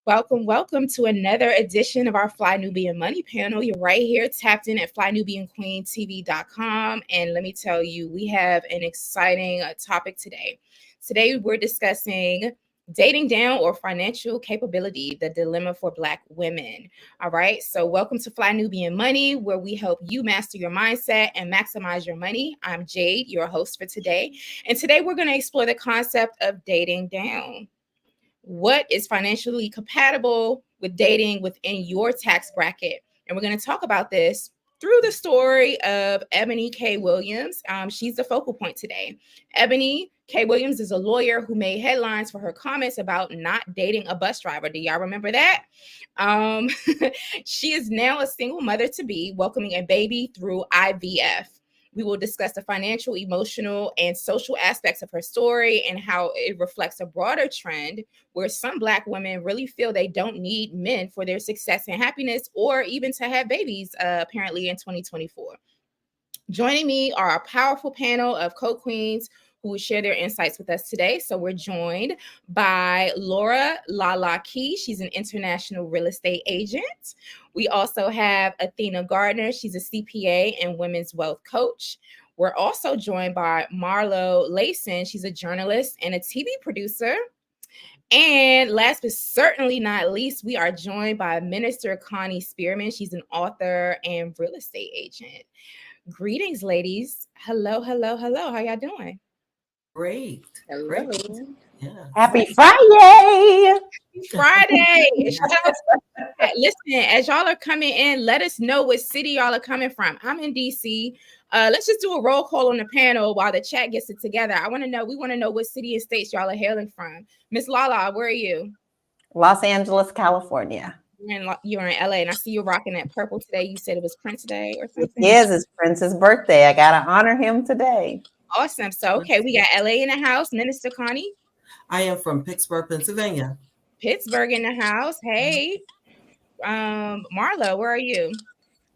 Welcome to another edition of our Fly Nubian Money panel. You're right here tapped in at flynubianqueentv.com. And let me tell you, we have an exciting topic today. Today, we're discussing dating down or financial capability, the dilemma for Black women. All right. So, welcome to Fly Nubian Money, where we help you master your mindset and maximize your money. I'm Jade, your host for today. And today, we're going to explore the concept of dating down. What is financially compatible with dating within your tax bracket? And we're going to talk about this through the story of Ebony K. Williams. She's the focal point today. Ebony K. Williams is a lawyer who made headlines for her comments about not dating a bus driver. Do y'all remember that? Um, she is now a single mother to be, welcoming a baby through IVF. We will discuss the financial, emotional, and social aspects of her story and how it reflects a broader trend where some Black women really feel they don't need men for their success and happiness or even to have babies, apparently in 2024. Joining me are a powerful panel of co-queens who will share their insights with us today. So we're joined by Laura Lala Key. She's an international real estate agent. We also have Athena Gardner. She's a CPA and women's wealth coach. We're also joined by Marlo Layson. She's a journalist and a TV producer. And last but certainly not least, we are joined by Minister Connie Spearman. She's an author and real estate agent. Greetings, ladies. Hello. How y'all doing? Great. Hello. Great. Yeah. Happy Friday. Friday. Listen, as y'all are coming in, let us know what city y'all are coming from. I'm in DC. Let's just do a roll call on the panel while the chat gets it together. We want to know what city and states y'all are hailing from. Miss Lala, where are you? Los Angeles, California. You're in LA, and I see you rocking that purple today. You said it was Prince Day or something? Yes, it's Prince's birthday. I got to honor him today. Awesome. So, okay, we got LA in the house. Minister Connie? I am from Pittsburgh, Pennsylvania. Pittsburgh in the house. Hey. Marlo, where are you?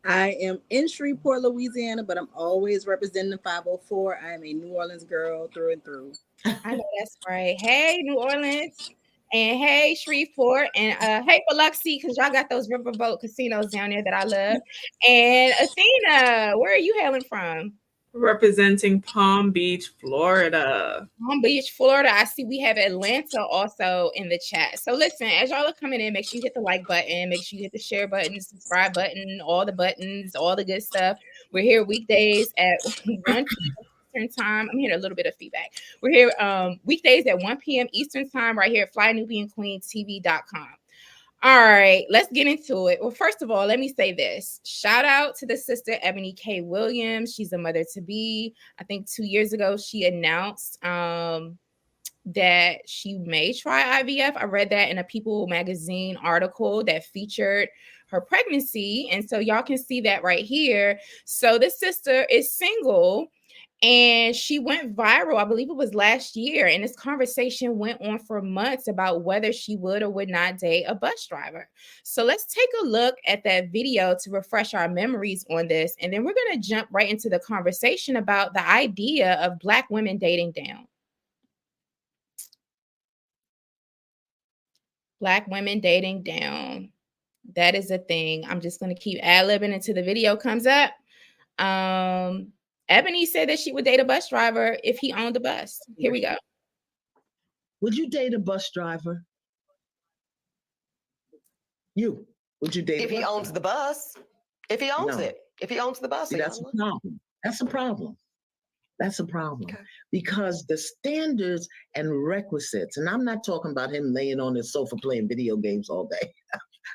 I am in Shreveport, Louisiana, but I'm always representing the 504. I am a New Orleans girl through and through. I know that's right. Hey, New Orleans. And hey, Shreveport. And hey, Biloxi, because y'all got those riverboat casinos down there that I love. And Athena, where are you hailing from? Representing Palm Beach, Florida. Palm Beach, Florida. I see we have Atlanta also in the chat. So listen, as y'all are coming in, make sure you hit the like button, make sure you hit the share button, subscribe button, all the buttons, all the good stuff. We're here weekdays at 1 p.m. Eastern time. I'm hearing a little bit of feedback. We're here weekdays at 1 p.m. Eastern time right here at flynubianqueentv.com. All right, let's get into it. Well, first of all, let me say this. Shout out to the sister, Ebony K. Williams. She's a mother to be. I think 2 years ago, she announced that she may try IVF. I read that in a People magazine article that featured her pregnancy. And so y'all can see that right here. So this sister is single. And she went viral, I believe it was last year. And this conversation went on for months about whether she would or would not date a bus driver. So let's take a look at that video to refresh our memories on this. And then we're going to jump right into the conversation about the idea of Black women dating down. Black women dating down. That is a thing. I'm just going to keep ad-libbing until the video comes up. Ebony said that she would date a bus driver if he owned a bus. Here we go. Would you date a bus driver? Would you date if he owns the bus? If he owns it. If he owns the bus. See, that's a problem. That's a problem. Okay. Because the standards and requisites, and I'm not talking about him laying on his sofa playing video games all day.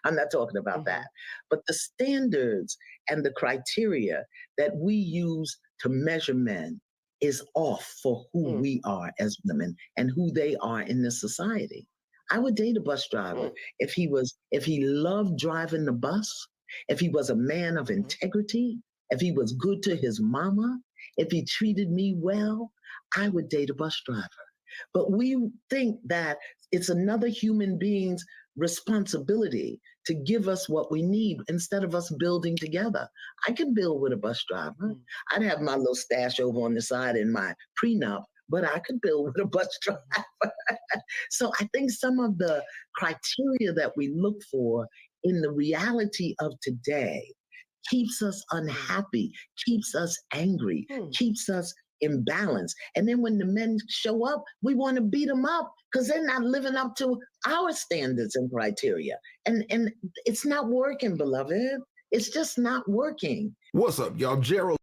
I'm not talking about that. But the standards and the criteria that we use to measure men is off for who we are as women and who they are in this society. I would date a bus driver if he loved driving the bus, if he was a man of integrity, if he was good to his mama, if he treated me well, I would date a bus driver. But we think that it's another human being's responsibility to give us what we need instead of us building together. I can build with a bus driver. I'd have my little stash over on the side in my prenup but I could build with a bus driver. So I think some of the criteria that we look for in the reality of today keeps us unhappy, keeps us angry, keeps us imbalanced. And then when the men show up, we want to beat them up because they're not living up to our standards and criteria. And it's not working, beloved. It's just not working. What's up, y'all? Gerald.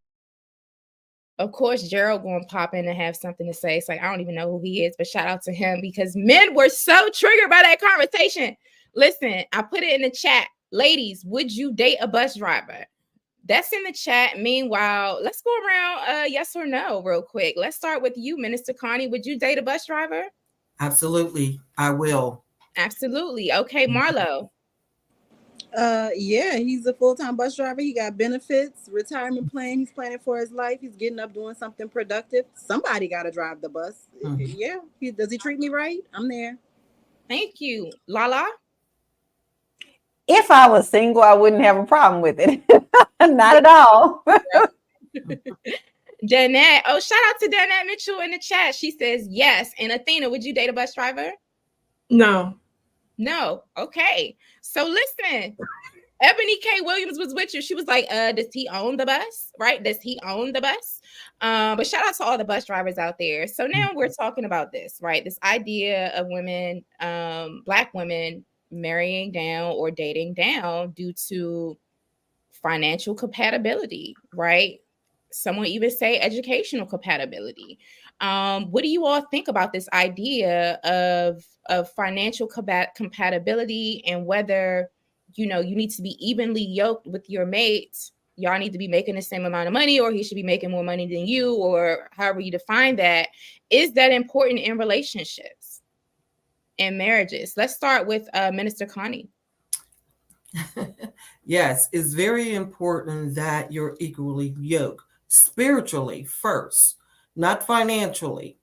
Of course, Gerald going to pop in and have something to say. It's like, I don't even know who he is, but shout out to him because men were so triggered by that conversation. Listen, I put it in the chat. Ladies, would you date a bus driver? That's in the chat. Meanwhile, let's go around yes or no real quick. Let's start with you, Minister Connie. Would you date a bus driver? Absolutely. I will. Absolutely. Okay, Marlo. Yeah, he's a full-time bus driver. He got benefits, retirement plan. He's planning for his life. He's getting up doing something productive. Somebody got to drive the bus. Yeah. Does he treat me right? I'm there. Thank you. Lala? If I was single, I wouldn't have a problem with it. Not at all. Danette. Oh, shout out to Danette Mitchell in the chat. She says yes. And Athena, would you date a bus driver? No. No. Okay. So listen, Ebony K. Williams was with you. She was like, does he own the bus? Right? Does he own the bus? But shout out to all the bus drivers out there. So now we're talking about this, right? This idea of women, Black women marrying down or dating down due to financial compatibility, right? Someone even say educational compatibility. What do you all think about this idea of financial compatibility and whether, you need to be evenly yoked with your mate? Y'all need to be making the same amount of money, or he should be making more money than you, or however you define that. Is that important in relationships and marriages? Let's start with Minister Connie. Yes, it's very important that you're equally yoked spiritually first, not financially.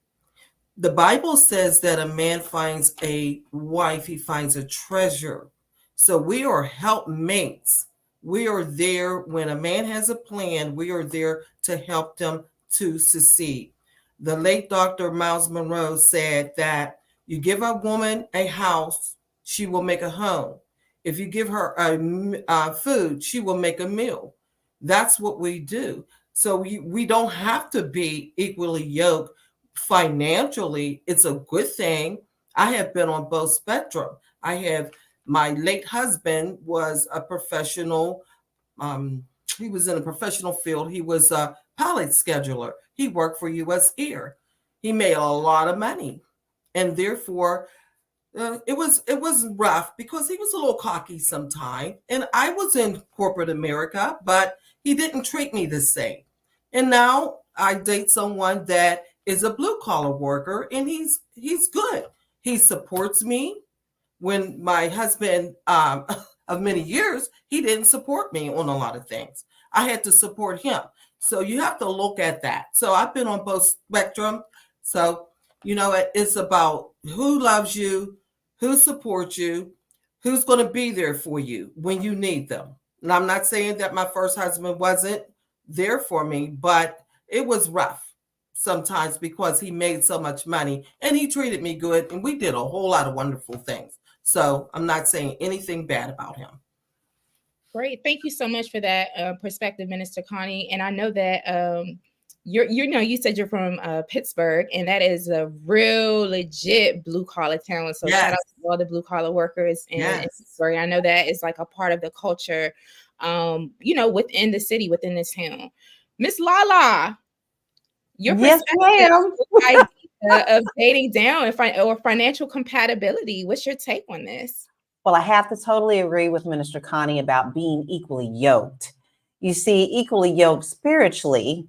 The Bible says that a man finds a wife, he finds a treasure. So we are helpmates. We are there when a man has a plan. We are there to help them to succeed. The late Dr. Miles Monroe said that you give a woman a house, she will make a home. If you give her a food, she will make a meal. That's what we do. So we don't have to be equally yoked financially. It's a good thing. I have been on both spectrum. My late husband was a professional. He was in a professional field. He was a pilot scheduler. He worked for U.S. Air. He made a lot of money, and therefore it was rough because he was a little cocky sometimes. And I was in corporate America, but he didn't treat me the same. And now I date someone that is a blue collar worker, and he's good. He supports me. When my husband of many years, he didn't support me on a lot of things. I had to support him. So you have to look at that. So I've been on both spectrum. So, it's about who loves you, who supports you, who's going to be there for you when you need them. And I'm not saying that my first husband wasn't there for me, but it was rough sometimes because he made so much money and he treated me good. And we did a whole lot of wonderful things. So I'm not saying anything bad about him. Great. Thank you so much for that perspective, Minister Connie. And I know that you said you're from Pittsburgh, and that is a real legit blue collar town. So shout out to all the blue collar workers in Pittsburgh. I know that is like a part of the culture, within the city, within this town. Miss Lala, your perspective of dating down or financial compatibility. What's your take on this? Well, I have to totally agree with Minister Connie about being equally yoked. You see, equally yoked spiritually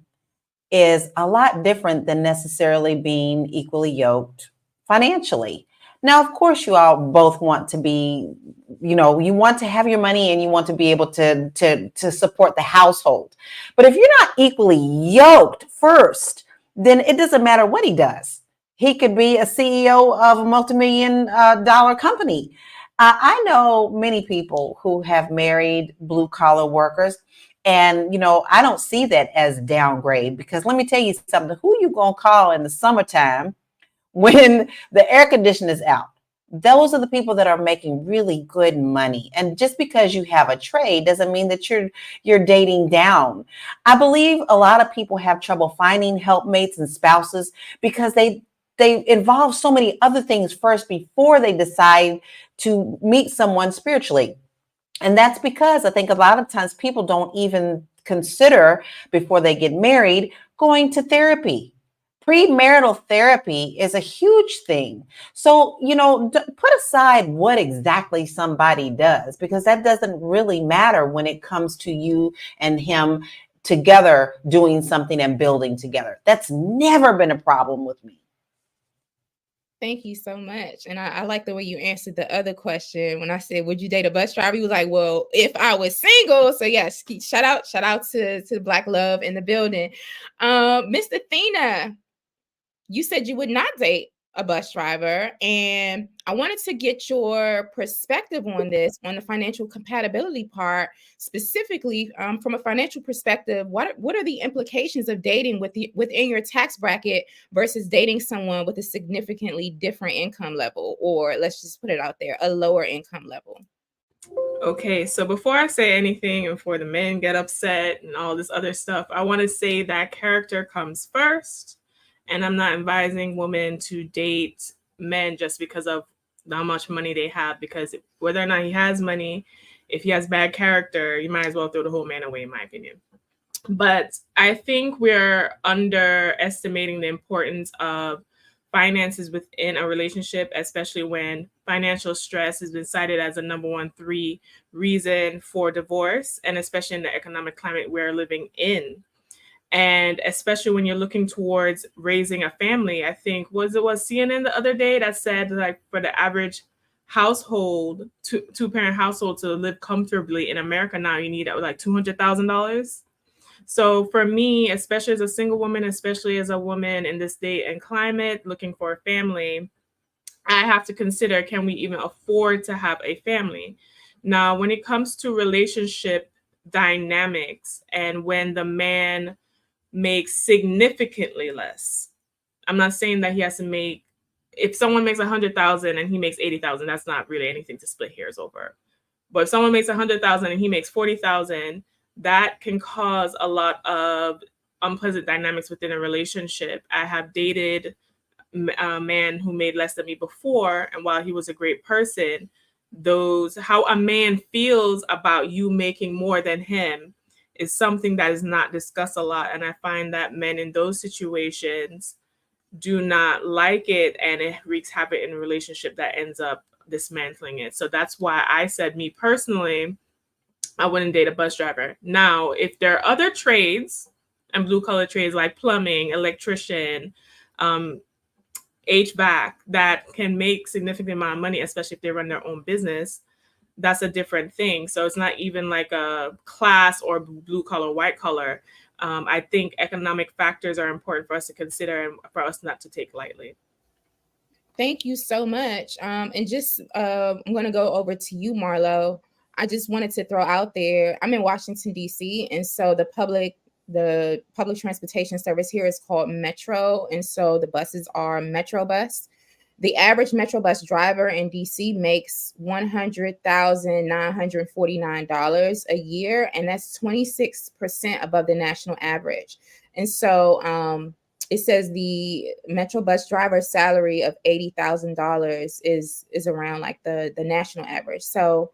is a lot different than necessarily being equally yoked financially. Now, of course, you all both want to be, you want to have your money and you want to be able to support the household. But if you're not equally yoked first, then it doesn't matter what he does. He could be a CEO of a multi-million dollar company. I know many people who have married blue collar workers, And, I don't see that as downgrade, because let me tell you something. Who you going to call in the summertime when the air conditioner is out? Those are the people that are making really good money. And just because you have a trade doesn't mean that you're dating down. I believe a lot of people have trouble finding helpmates and spouses because they involve so many other things first before they decide to meet someone spiritually. And that's because I think a lot of times people don't even consider, before they get married, going to therapy. Premarital therapy is a huge thing. So, put aside what exactly somebody does, because that doesn't really matter when it comes to you and him together doing something and building together. That's never been a problem with me. Thank you so much. And I like the way you answered the other question. When I said, would you date a bus driver? He was like, well, if I was single. So yes, shout out to Black Love in the building. Miss Athena, you said you would not date a bus driver, and I wanted to get your perspective on this, on the financial compatibility part, specifically from a financial perspective. What are the implications of dating within your tax bracket versus dating someone with a significantly different income level, or let's just put it out there, a lower income level? Okay, so before I say anything and before the men get upset and all this other stuff, I want to say that character comes first. And I'm not advising women to date men just because of how much money they have, because whether or not he has money, if he has bad character, you might as well throw the whole man away, in my opinion. But I think we're underestimating the importance of finances within a relationship, especially when financial stress has been cited as a number 3 reason for divorce, and especially in the economic climate we're living in. And especially when you're looking towards raising a family, I think was CNN the other day that said, like, for the average household, two-parent household, to live comfortably in America now, you need like $200,000. So for me, especially as a single woman, especially as a woman in this day and climate looking for a family, I have to consider, can we even afford to have a family? Now, when it comes to relationship dynamics, and when the man makes significantly less, I'm not saying that he has to make, if someone makes 100,000 and he makes 80,000, that's not really anything to split hairs over. But if someone makes 100,000 and he makes 40,000, that can cause a lot of unpleasant dynamics within a relationship. I have dated a man who made less than me before, and while he was a great person, how a man feels about you making more than him is something that is not discussed a lot. And I find that men in those situations do not like it, and it wreaks havoc in a relationship that ends up dismantling it. So that's why I said, me personally, I wouldn't date a bus driver. Now, if there are other trades and blue collar trades like plumbing, electrician, HVAC, that can make significant amount of money, especially if they run their own business, that's a different thing. So it's not even like a class or blue collar, white collar. I think economic factors are important for us to consider and for us not to take lightly. Thank you so much. And just I'm going to go over to you, Marlo. I just wanted to throw out there, I'm in Washington, D.C., and so the public transportation service here is called Metro, and so the buses are Metro bus. The average Metro bus driver in DC makes $100,949 a year, and that's 26% above the national average. And so it says the Metro bus driver salary of $80,000 is around like the national average. So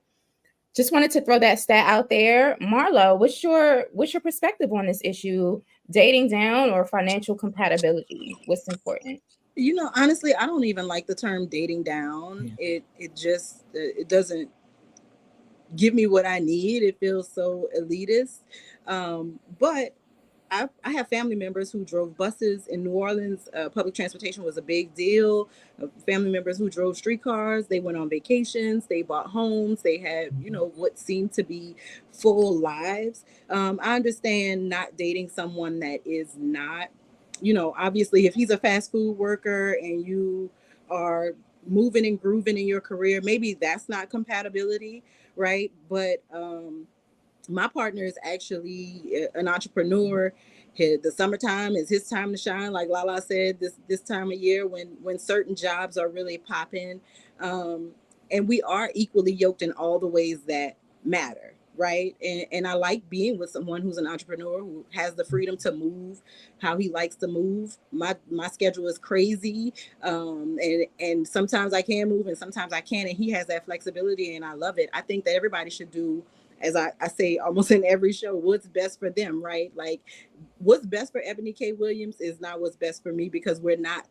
just wanted to throw that stat out there. Marlo, what's your perspective on this issue? Dating down or financial compatibility? What's important? Honestly, I don't even like the term dating down. Yeah. It doesn't give me what I need. It feels so elitist. But I have family members who drove buses in New Orleans. Public transportation was a big deal. Family members who drove streetcars. They went on vacations. They bought homes. They had, what seemed to be full lives. I understand not dating someone that is not, obviously, if he's a fast food worker and you are moving and grooving in your career, maybe that's not compatibility, right? But My partner is actually an entrepreneur. The summertime is his time to shine, like Lala said. This time of year when certain jobs are really popping, and we are equally yoked in all the ways that matter, right? And I like being with someone who's an entrepreneur who has the freedom to move how he likes to move. My schedule is crazy, and sometimes I can move and sometimes I can't, and he has that flexibility, and I love it. I think that everybody should do, as I say almost in every show, what's best for them, right? Like what's best for Ebony K. Williams is not what's best for me, because we're not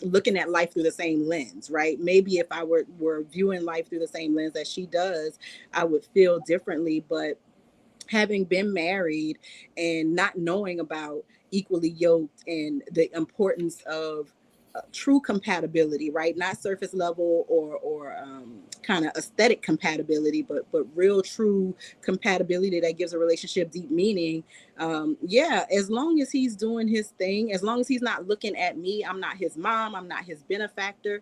looking at life through the same lens, right? Maybe if I were viewing life through the same lens that she does, I would feel differently. But having been married and not knowing about equally yoked and the importance of true compatibility, right? Not surface level or kind of aesthetic compatibility, but real true compatibility that gives a relationship deep meaning. Yeah, as long as he's doing his thing, as long as he's not looking at me, I'm not his mom, I'm not his benefactor.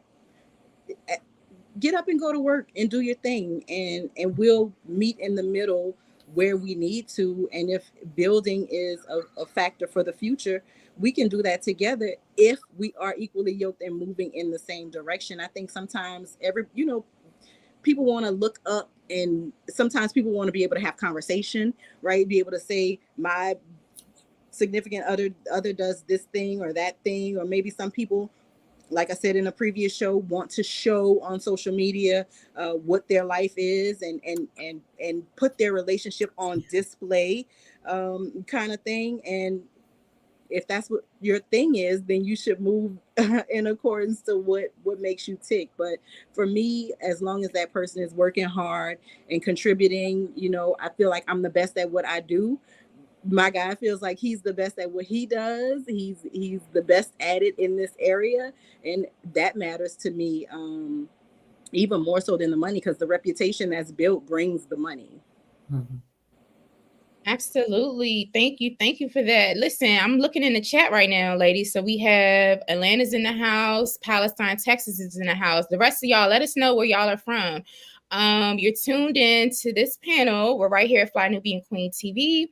Get up and go to work and do your thing, and we'll meet in the middle where we need to. And if building is a factor for the future, we can do that together if we are equally yoked and moving in the same direction. I think sometimes people want to look up, and sometimes people want to be able to have conversation, right? Be able to say my significant other does this thing or that thing. Or maybe some people, like I said in a previous show, want to show on social media what their life is, and put their relationship on display, kind of thing. And if that's what your thing is, then you should move in accordance to what makes you tick. But for me, as long as that person is working hard and contributing, I feel like I'm the best at what I do. My guy feels like he's the best at what he does. He's the best at it in this area, and that matters to me, even more so than the money, because the reputation that's built brings the money. Mm-hmm. Absolutely. Thank you. Thank you for that. Listen, I'm looking in the chat right now, ladies. So we have Atlanta's in the house, Palestine, Texas is in the house. The rest of y'all, let us know where y'all are from. You're tuned in to this panel. We're right here at Fly Nubian Queen TV.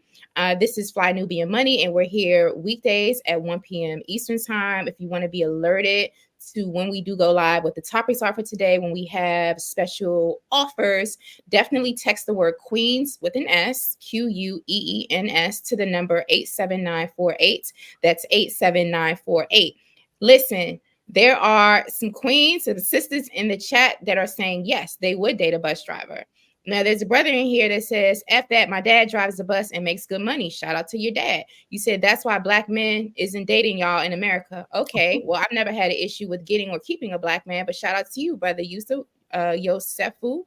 This is Fly Nubian Money, and we're here weekdays at 1 p.m. Eastern Time. If you want to be alerted to when we do go live, what the topics are for today, when we have special offers, definitely text the word Queens with an S, Queens, to the number 87948. That's 87948. Listen, there are some queens, some sisters in the chat that are saying yes, they would date a bus driver. Now, there's a brother in here that says, F that, my dad drives a bus and makes good money. Shout out to your dad. You said that's why black men isn't dating y'all in America. Okay, well, I've never had an issue with getting or keeping a black man, but shout out to you, brother Yusuf, Yosefu.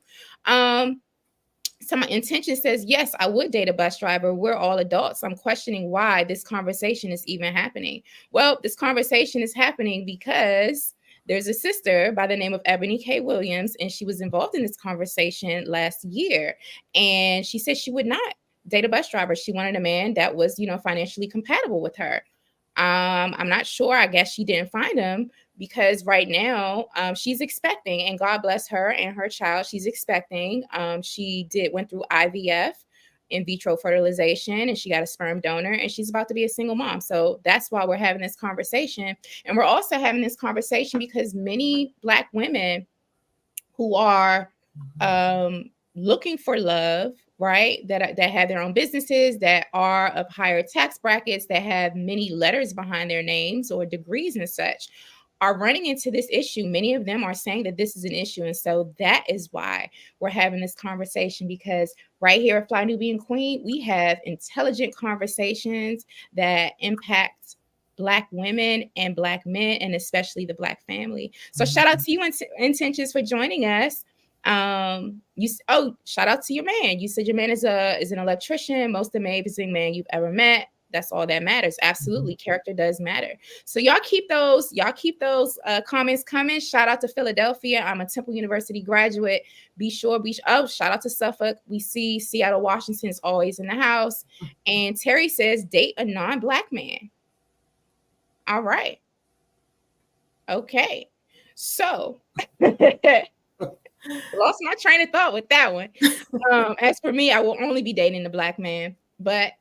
So my intention says, yes, I would date a bus driver. We're all adults. I'm questioning why this conversation is even happening. Well, this conversation is happening because there's a sister by the name of Ebony K. Williams, and she was involved in this conversation last year. And she said she would not date a bus driver. She wanted a man that was, financially compatible with her. I'm not sure. I guess she didn't find him because right now she's expecting, and God bless her and her child. She's expecting. She went through IVF, in vitro fertilization, and she got a sperm donor, and she's about to be a single mom. So that's why we're having this conversation. And we're also having this conversation because many Black women who are looking for love, right, that have their own businesses, that are of higher tax brackets, that have many letters behind their names or degrees and such, are running into this issue. Many of them are saying that this is an issue. And so that is why we're having this conversation, because right here at Fly Nubian Queen, we have intelligent conversations that impact Black women and Black men, and especially the Black family. So shout out to you, Intentions, for joining us. Shout out to your man. You said your man is an electrician, most amazing man you've ever met. That's all that matters. Absolutely. Character does matter. So y'all keep those comments coming. Shout out to Philadelphia. I'm a Temple University graduate. Shout out to Suffolk. We see Seattle, Washington is always in the house. And Terry says, date a non-Black man. All right. Okay. So Lost my train of thought with that one. As for me, I will only be dating the black man, but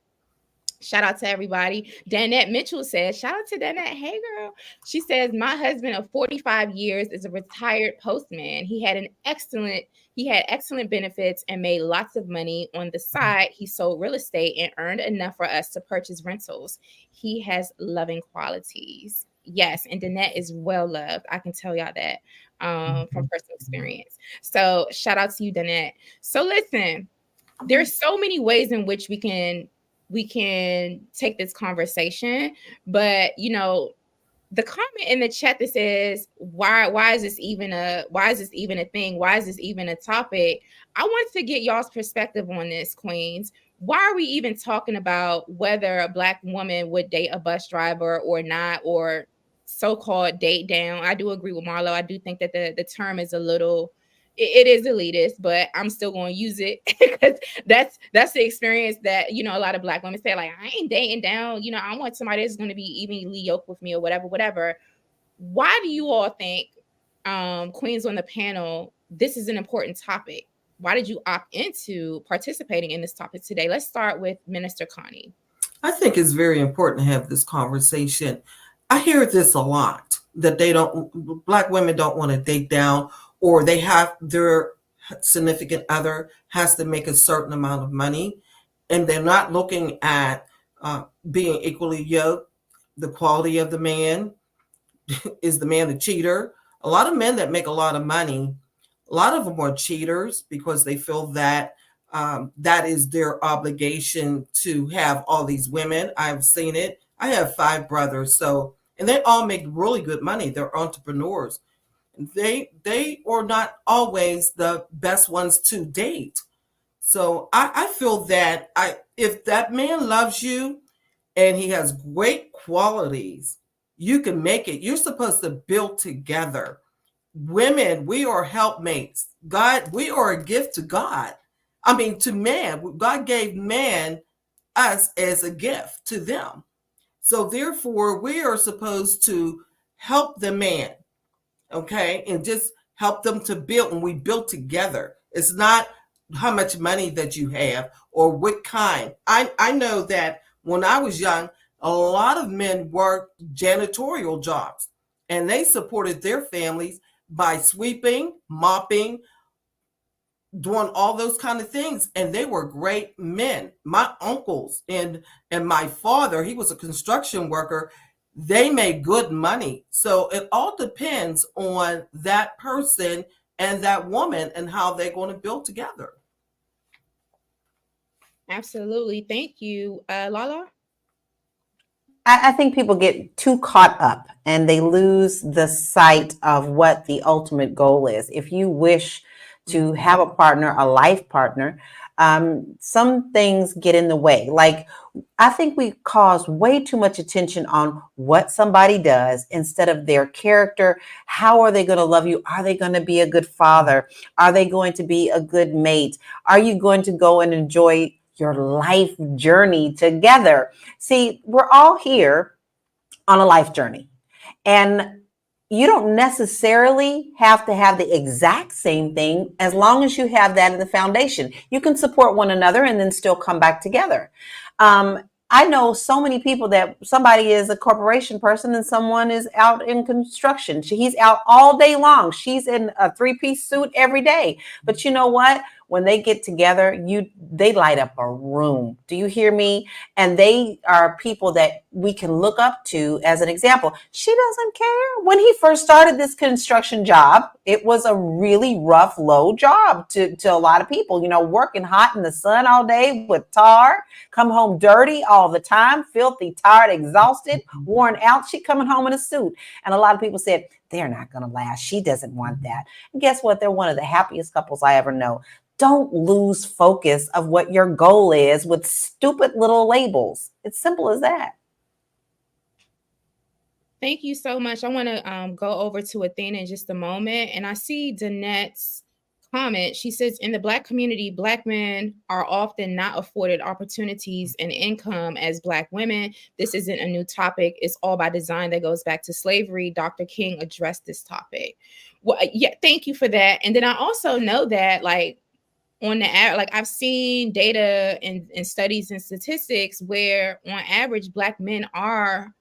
shout out to everybody. Danette Mitchell says, shout out to Danette. Hey, girl. She says, my husband of 45 years is a retired postman. He had excellent benefits and made lots of money on the side. He sold real estate and earned enough for us to purchase rentals. He has loving qualities. Yes, and Danette is well loved. I can tell y'all that from personal experience. So shout out to you, Danette. So listen, there's so many ways in which we can take this conversation, but the comment in the chat that says why is this even a thing, why is this even a topic, I want to get y'all's perspective on this, queens. Why are we even talking about whether a black woman would date a bus driver or not, or so-called date down? I do agree with Marlo. I do think that the term is a little, it is elitist, but I'm still going to use it because that's the experience that a lot of black women say, like, I ain't dating down, I want somebody that's going to be evenly yoked with me or whatever. Why do you all think, queens on the panel, this is an important topic? Why did you opt into participating in this topic today? Let's start with Minister Connie. I think it's very important to have this conversation. I hear this a lot, that black women don't want to date down, or they have their significant other has to make a certain amount of money, and they're not looking at being equally yoked, the quality of the man. Is the man a cheater? A lot of men that make a lot of money, a lot of them are cheaters because they feel that that is their obligation to have all these women. I've seen it. I have 5 brothers, and they all make really good money. They're entrepreneurs. They are not always the best ones to date. So I feel that if that man loves you and he has great qualities, you can make it. You're supposed to build together. Women, we are helpmates. God, we are a gift to God. I mean, to man. God gave man us as a gift to them. So therefore, we are supposed to help the man, okay, and just help them to build, and we build together. It's not how much money that you have or what kind. I know that when I was young, a lot of men worked janitorial jobs, and they supported their families by sweeping, mopping, doing all those kind of things, and they were great men. My uncles and my father, he was a construction worker. They made good money. So it all depends on that person and that woman and how they're going to build together. Absolutely. Thank you. Lala? I think people get too caught up and they lose the sight of what the ultimate goal is. If you wish to have a partner, a life partner, some things get in the way. Like, I think we cause way too much attention on what somebody does instead of their character. How are they going to love you? Are they going to be a good father? Are they going to be a good mate? Are you going to go and enjoy your life journey together? See, we're all here on a life journey, and you don't necessarily have to have the exact same thing. As long as you have that in the foundation, you can support one another and then still come back together. I know so many people that somebody is a corporation person and someone is out in construction. He's out all day long. She's in a 3-piece suit every day. But you know what? When they get together, they light up a room. Do you hear me? And they are people that we can look up to as an example. She doesn't care. When he first started this construction job, it was a really rough, low job to a lot of people, working hot in the sun all day with tar, come home dirty all the time, filthy, tired, exhausted, worn out. She coming home in a suit. And a lot of people said, they're not going to last. She doesn't want that. And guess what? They're one of the happiest couples I ever know. Don't lose focus of what your goal is with stupid little labels. It's simple as that. Thank you so much. I want to go over to Athena in just a moment. And I see Danette's comment. She says, in the Black community, Black men are often not afforded opportunities and income as Black women. This isn't a new topic. It's all by design that goes back to slavery. Dr. King addressed this topic. Well, yeah, thank you for that. And then I also know that, like, on the like, I've seen data and studies and statistics where on average Black men are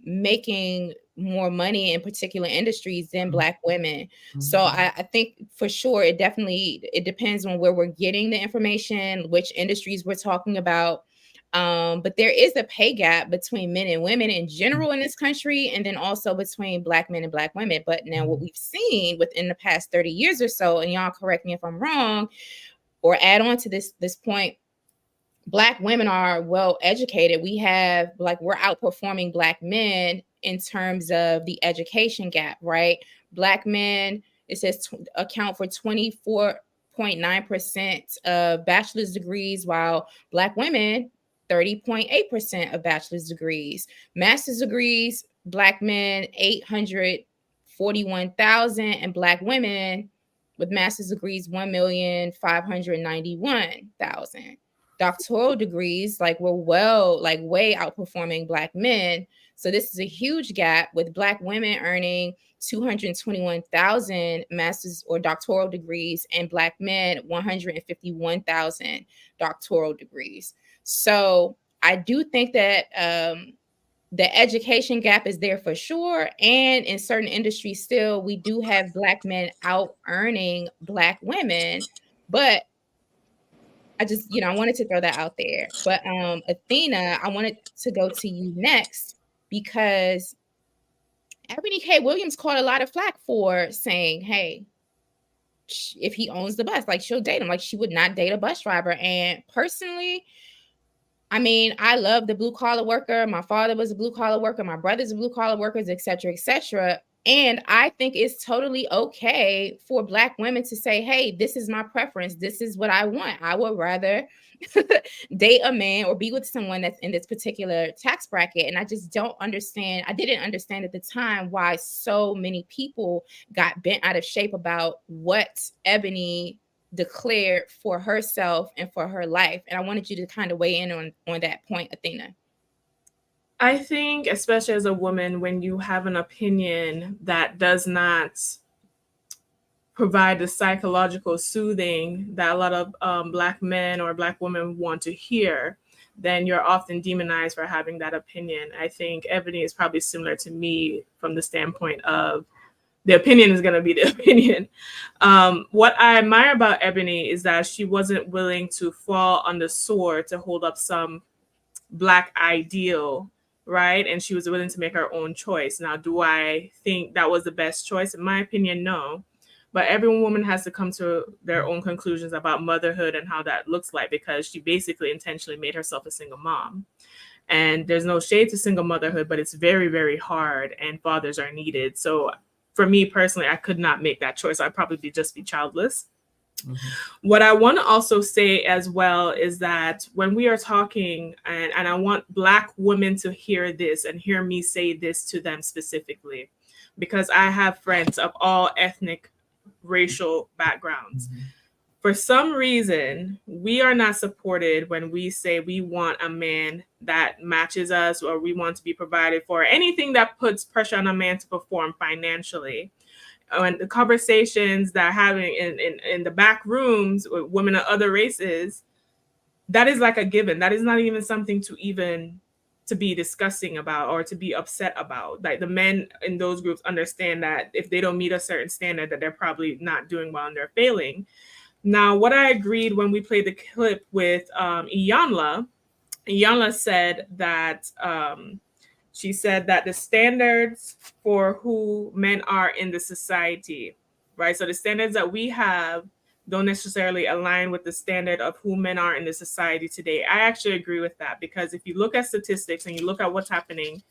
making more money in particular industries than Black women. So I think for sure it depends on where we're getting the information, which industries we're talking about. But there is a pay gap between men and women in general in this country, and then also between Black men and Black women. But now what we've seen within the past 30 years or so, and y'all correct me if I'm wrong, or add on to this point, Black women are well educated. We're outperforming Black men in terms of the education gap, right? Black men, it says, account for 24.9% of bachelor's degrees, while Black women, 30.8% of bachelor's degrees. Master's degrees, Black men, 841,000, and Black women with master's degrees, 1,591,000. Doctoral degrees, we're way outperforming Black men. So this is a huge gap, with Black women earning 221,000 master's or doctoral degrees, and Black men 151,000 doctoral degrees. So I do think that the education gap is there for sure. And in certain industries still, we do have Black men out earning Black women. But I just, I wanted to throw that out there. But Athena, I wanted to go to you next, because Ebony K. Williams caught a lot of flack for saying, hey, if he owns the bus, she'll date him. She would not date a bus driver. And personally, I mean, I love the blue collar worker. My father was a blue collar worker. My brother's a blue collar workers, et cetera, et cetera. And I think it's totally okay for Black women to say, hey, this is my preference. This is what I want. I would rather date a man or be with someone that's in this particular tax bracket. And I just don't understand. I didn't understand at the time why so many people got bent out of shape about what Ebony declared for herself and for her life. And I wanted you to kind of weigh in on that point, Athena. I think, especially as a woman, when you have an opinion that does not provide the psychological soothing that a lot of Black men or Black women want to hear, then you're often demonized for having that opinion. I think Ebony is probably similar to me from the standpoint of the opinion is going to be the opinion. What I admire about Ebony is that she wasn't willing to fall on the sword to hold up some Black ideal, right? And she was willing to make her own choice. Now, do I think that was the best choice? In my opinion, no. But every woman has to come to their own conclusions about motherhood and how that looks like, because she basically intentionally made herself a single mom. And there's no shade to single motherhood, but it's very, very hard, and fathers are needed. So for me personally, I could not make that choice. I'd probably just be childless. Mm-hmm. What I want to also say as well is that when we are talking, and I want Black women to hear this and hear me say this to them specifically, because I have friends of all ethnic, racial backgrounds. Mm-hmm. For some reason, we are not supported when we say we want a man that matches us, or we want to be provided for, anything that puts pressure on a man to perform financially. And the conversations that are having in the back rooms with women of other races, that is like a given. That is not even something to be discussing about or to be upset about. Like, the men in those groups understand that if they don't meet a certain standard, that they're probably not doing well and they're failing. Now, what I agreed when we played the clip with Iyanla said that she said that the standards for who men are in the society, right? So the standards that we have don't necessarily align with the standard of who men are in the society today. I actually agree with that, because if you look at statistics and you look at what's happening,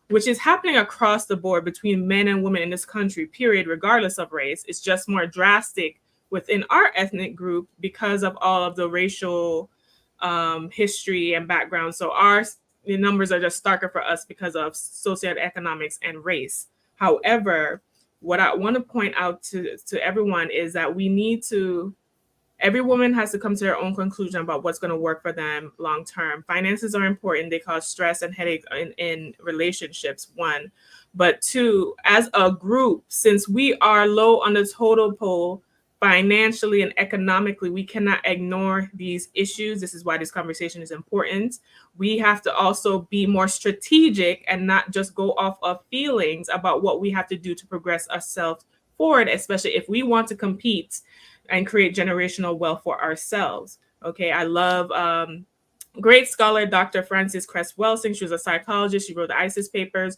which is happening across the board between men and women in this country, period, regardless of race, it's just more drastic within our ethnic group because of all of the racial history and background. So the numbers are just starker for us because of socioeconomics and race. However, what I want to point out to everyone is that every woman has to come to their own conclusion about what's going to work for them long term. Finances are important. They cause stress and headaches in relationships, one. But two, as a group, since we are low on the total pole financially and economically, we cannot ignore these issues. This is why this conversation is important. We have to also be more strategic and not just go off of feelings about what we have to do to progress ourselves forward, especially if we want to compete and create generational wealth for ourselves. Okay, I love great scholar Dr. Frances Cress Welsing. She was a psychologist. She wrote the ISIS papers.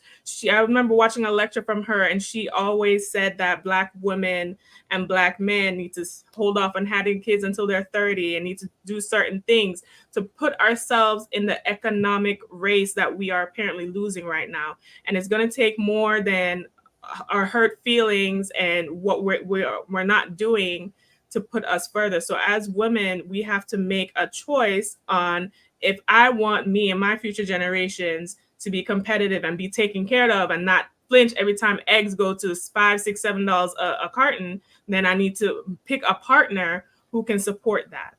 I remember watching a lecture from her, and she always said that Black women and Black men need to hold off on having kids until they're 30 and need to do certain things to put ourselves in the economic race that we are apparently losing right now. And it's going to take more than our hurt feelings and what we're not doing to put us further. So as women, we have to make a choice on if I want me and my future generations to be competitive and be taken care of and not flinch every time eggs go to $5, $6, $7 a carton, then I need to pick a partner who can support that.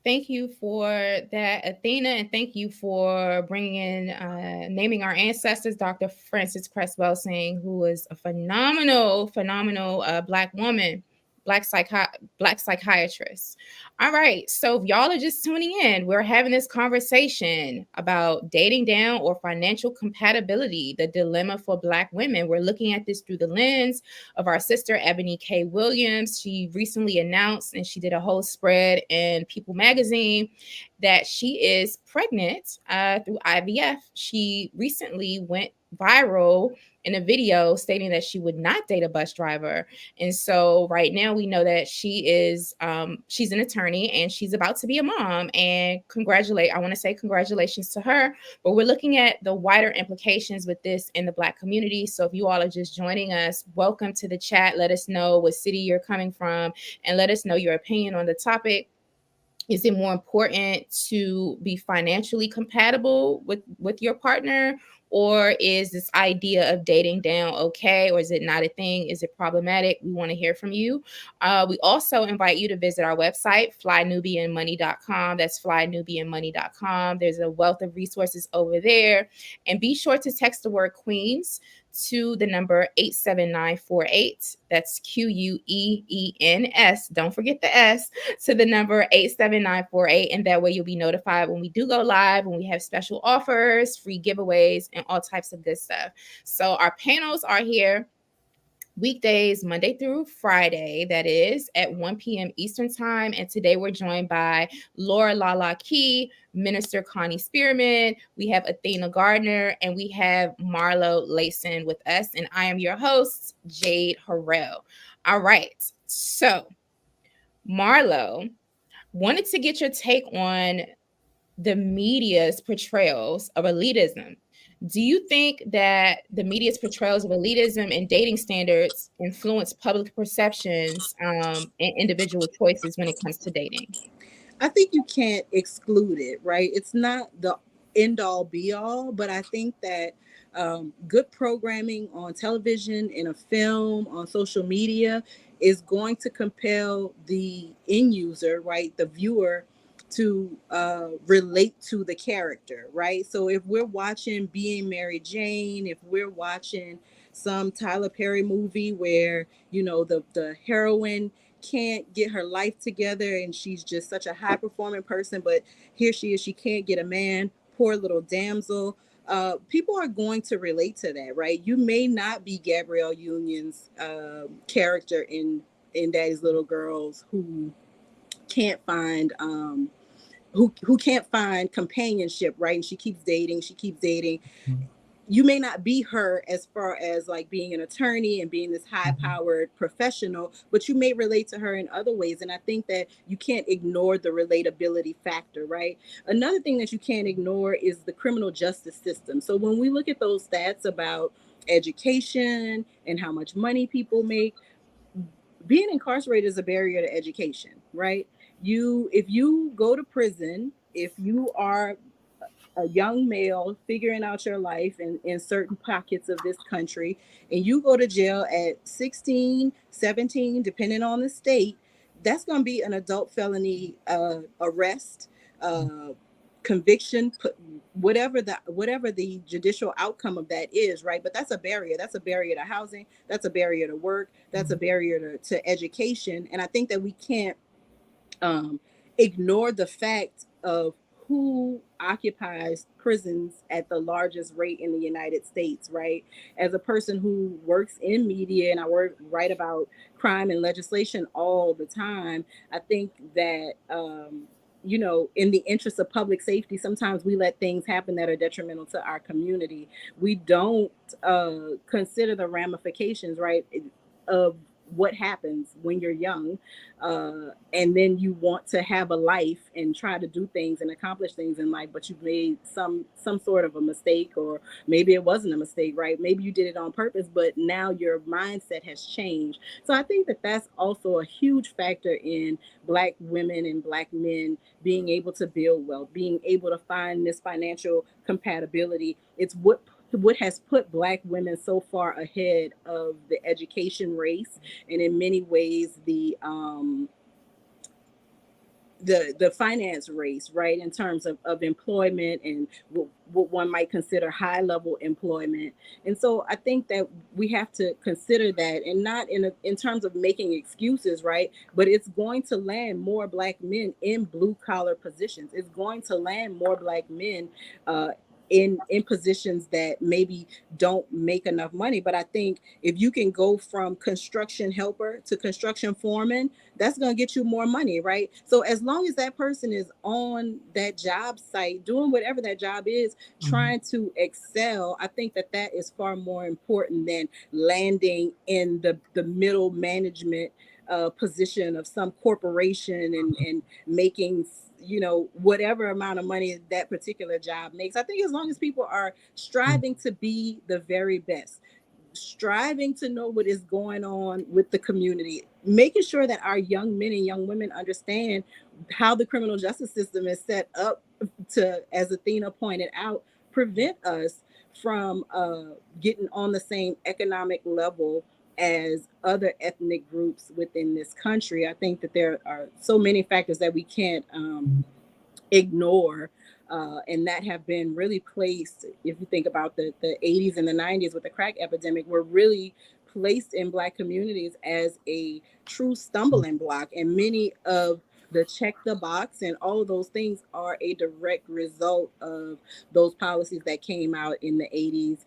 Thank you for that, Athena, and thank you for bringing in, naming our ancestors, Dr. Frances Cress Welsing, who is a phenomenal Black woman, Black psychiatrist. All right, so if y'all are just tuning in, we're having this conversation about dating down or financial compatibility, the dilemma for Black women. We're looking at this through the lens of our sister, Ebony K. Williams. She recently announced, and she did a whole spread in People magazine, that she is pregnant through IVF. She recently went viral in a video stating that she would not date a bus driver. And so right now we know that she's an attorney and she's about to be a mom. And I want to say congratulations to her. But we're looking at the wider implications with this in the Black community. So if you all are just joining us, welcome to the chat. Let us know what city you're coming from and let us know your opinion on the topic. Is it more important to be financially compatible with your partner? Or is this idea of dating down okay? Or is it not a thing? Is it problematic? We want to hear from you. We also invite you to visit our website, flynubianmoney.com. That's flynubianmoney.com. There's a wealth of resources over there. And be sure to text the word Queens to the number 87948. That's QUEENS. Don't forget the S, to the number 87948. And that way you'll be notified when we do go live, when we have special offers, free giveaways, and all types of good stuff. So our panels are here weekdays, Monday through Friday, that is, at 1 p.m. Eastern Time. And today we're joined by Laura Lala Key, Minister Connie Spearman, we have Athena Gardner, and we have Marlo Layson with us. And I am your host, Jade Harrell. All right. So, Marlo, wanted to get your take on the media's portrayals of elitism. Do you think that the media's portrayals of elitism and dating standards influence public perceptions and individual choices when it comes to dating? I think you can't exclude it, right? It's not the end all be all, but I think that good programming on television, in a film, on social media is going to compel the end user, right, the viewer, to relate to the character, right? So if we're watching Being Mary Jane, if we're watching some Tyler Perry movie where, you know, the heroine can't get her life together and she's just such a high performing person, but here she is, she can't get a man, poor little damsel. People are going to relate to that, right? You may not be Gabrielle Union's character in Daddy's Little Girls, who can't find who can't find companionship, right? And she keeps dating. You may not be her as far as like being an attorney and being this high-powered professional, but you may relate to her in other ways. And I think that you can't ignore the relatability factor, right? Another thing that you can't ignore is the criminal justice system. So when we look at those stats about education and how much money people make, being incarcerated is a barrier to education, right? If you go to prison, if you are a young male figuring out your life in certain pockets of this country, and you go to jail at 16, 17, depending on the state, that's going to be an adult felony arrest, conviction, whatever the judicial outcome of that is, right? But that's a barrier. That's a barrier to housing. That's a barrier to work. That's a barrier to education. And I think that we can't ignore the fact of who occupies prisons at the largest rate in the United States, right? As a person who works in media and write about crime and legislation all the time, I think that in the interest of public safety, sometimes we let things happen that are detrimental to our community. We don't consider the ramifications, right, of what happens when you're young, and then you want to have a life and try to do things and accomplish things in life, but you've made some sort of a mistake, or maybe it wasn't a mistake, right? Maybe you did it on purpose, but now your mindset has changed. So I think that that's also a huge factor in Black women and Black men being able to build wealth, being able to find this financial compatibility. It's what has put Black women so far ahead of the education race, and in many ways the finance race, right, in terms of employment and what one might consider high level employment. And so I think that we have to consider that, and not in terms of making excuses, right, but it's going to land more Black men in blue collar positions. It's going to land more Black men in positions that maybe don't make enough money. But I think if you can go from construction helper to construction foreman, that's going to get you more money, right? So as long as that person is on that job site doing whatever that job is, trying to excel, I think that that is far more important than landing in the middle management position of some corporation and making whatever amount of money that particular job makes. I think as long as people are striving to be the very best, striving to know what is going on with the community, making sure that our young men and young women understand how the criminal justice system is set up to, as Athena pointed out, prevent us from getting on the same economic level as other ethnic groups within this country. I think that there are so many factors that we can't ignore, and that have been really placed. If you think about the 80s and the 90s with the crack epidemic, were really placed in Black communities as a true stumbling block. And many of the check the box and all of those things are a direct result of those policies that came out in the 80s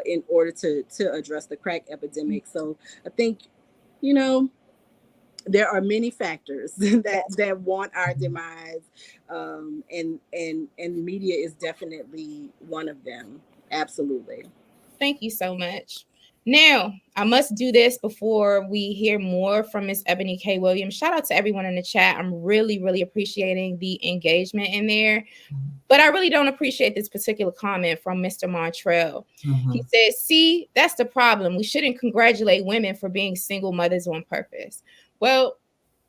in order to address the crack epidemic. So I think, there are many factors that want our demise, and media is definitely one of them. Absolutely. Thank you so much. Now, I must do this before we hear more from Miss Ebony K. Williams. Shout out to everyone in the chat. I'm really, really appreciating the engagement in there. But I really don't appreciate this particular comment from Mr. Montrell. He says, see, that's the problem. We shouldn't congratulate women for being single mothers on purpose. Well,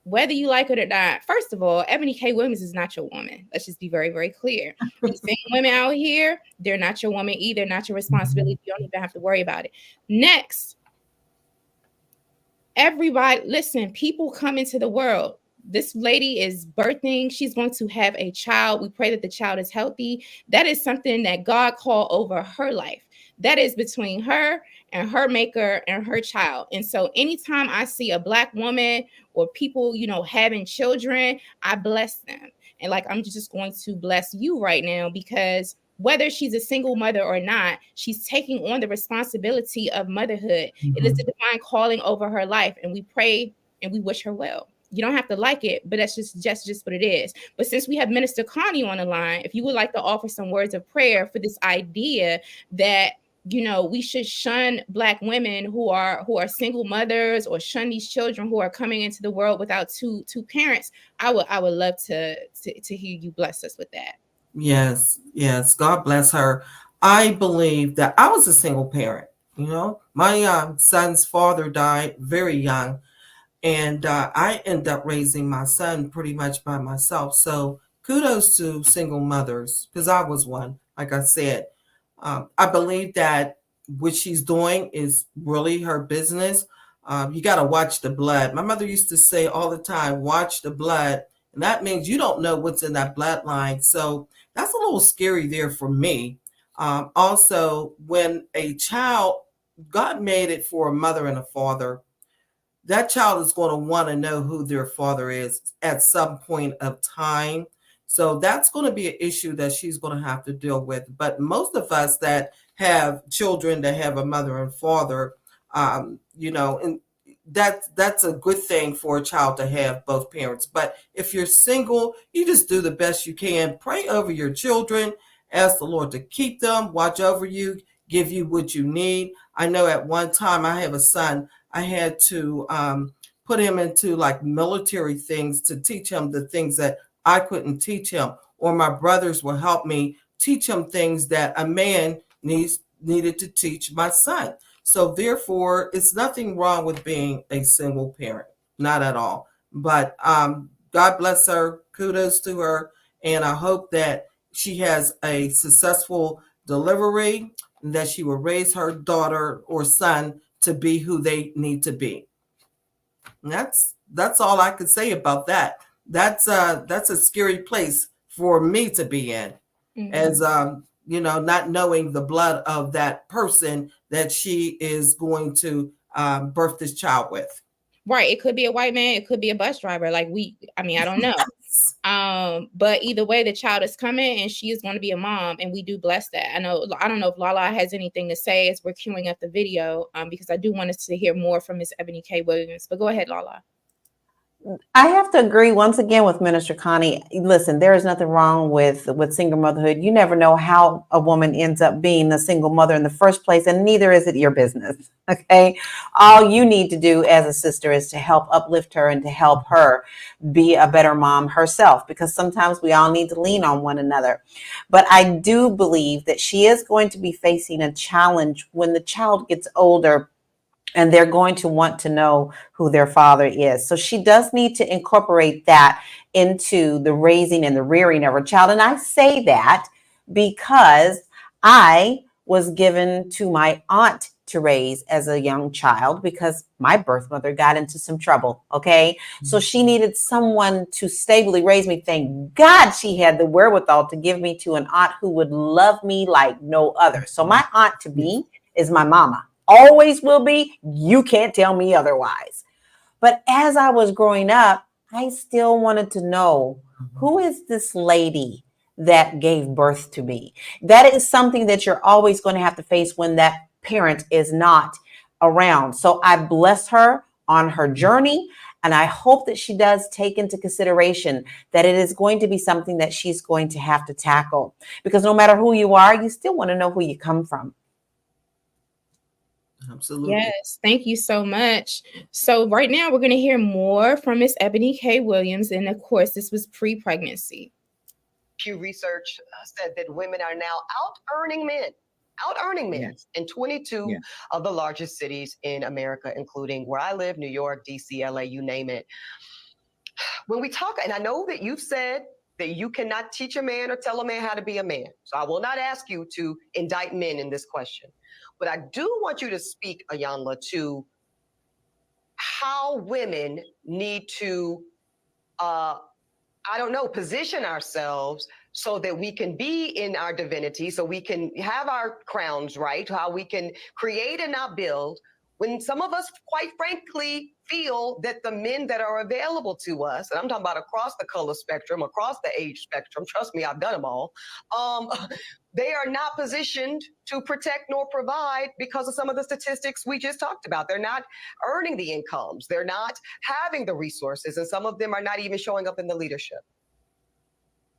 whether you like it or not, first of all, Ebony K. Williams is not your woman. Let's just be very, very clear. These single women out here, they're not your woman either, not your responsibility. You don't even have to worry about it. Next, everybody, listen, people come into the world. This lady is birthing. She's going to have a child. We pray that the child is healthy. That is something that God called over her life. That is between her and her maker and her child. And so anytime I see a Black woman or people, having children, I bless them. And like, I'm just going to bless you right now, because whether she's a single mother or not, she's taking on the responsibility of motherhood. It is the divine calling over her life. And we pray and we wish her well. You don't have to like it, but that's just what it is. But since we have Minister Connie on the line, if you would like to offer some words of prayer for this idea that we should shun Black women who are single mothers, or shun these children who are coming into the world without two parents, I would love to hear you bless us with that. Yes. God bless her. I believe that I was a single parent. My son's father died very young, and I ended up raising my son pretty much by myself. So kudos to single mothers, because I was one, like I said. I believe that what she's doing is really her business. You got to watch the blood. My mother used to say all the time, watch the blood. And that means you don't know what's in that bloodline. So that's a little scary there for me. Also, when a child, God made it for a mother and a father, that child is going to want to know who their father is at some point of time. So that's going to be an issue that she's going to have to deal with. But most of us that have children that have a mother and father, and that's a good thing for a child to have both parents. But if you're single, you just do the best you can. Pray over your children. Ask the Lord to keep them, watch over you, give you what you need. I know at one time I have a son. I had to put him into like military things to teach him the things that I couldn't teach him, or my brothers will help me teach him things that a man needed to teach my son. So therefore, it's nothing wrong with being a single parent, not at all. But God bless her, kudos to her, and I hope that she has a successful delivery, and that she will raise her daughter or son to be who they need to be. And that's all I could say about that. That's a scary place for me to be in, as not knowing the blood of that person that she is going to birth this child with. Right. It could be a white man. It could be a bus driver. I don't know. But either way, the child is coming and she is going to be a mom, and we do bless that. I don't know if Lala has anything to say as we're queuing up the video, because I do want us to hear more from Miss Ebony K. Williams. But go ahead, Lala. I have to agree once again with Minister Connie. Listen, there is nothing wrong with single motherhood. You never know how a woman ends up being a single mother in the first place, and neither is it your business. Okay. All you need to do as a sister is to help uplift her and to help her be a better mom herself, because sometimes we all need to lean on one another. But I do believe that she is going to be facing a challenge when the child gets older, and they're going to want to know who their father is. So she does need to incorporate that into the raising and the rearing of her child. And I say that because I was given to my aunt to raise as a young child because my birth mother got into some trouble. Okay. So she needed someone to stably raise me. Thank God she had the wherewithal to give me to an aunt who would love me like no other. So my aunt to be is my mama. Always will be. You can't tell me otherwise. But as I was growing up, I still wanted to know, who is this lady that gave birth to me? That is something that you're always going to have to face when that parent is not around. So I bless her on her journey. And I hope that she does take into consideration that it is going to be something that she's going to have to tackle. Because no matter who you are, you still want to know who you come from. Absolutely. Yes, thank you so much. So right now we're going to hear more from Miss Ebony K. Williams, and of course this was pre-pregnancy. Pew Research said that women are now out-earning men yes. in 22 of the largest cities in America, including where I live, New York, DC, LA, you name it. When we talk, and I know that you've said that you cannot teach a man or tell a man how to be a man, so I will not ask you to indict men in this question. But I do want you to speak, Ayanla, to how women need to, position ourselves so that we can be in our divinity, so we can have our crowns right, how we can create and not build, when some of us, quite frankly, feel that the men that are available to us, and I'm talking about across the color spectrum, across the age spectrum, trust me, I've done them all, they are not positioned to protect nor provide because of some of the statistics we just talked about. They're not earning the incomes. They're not having the resources, and some of them are not even showing up in the leadership.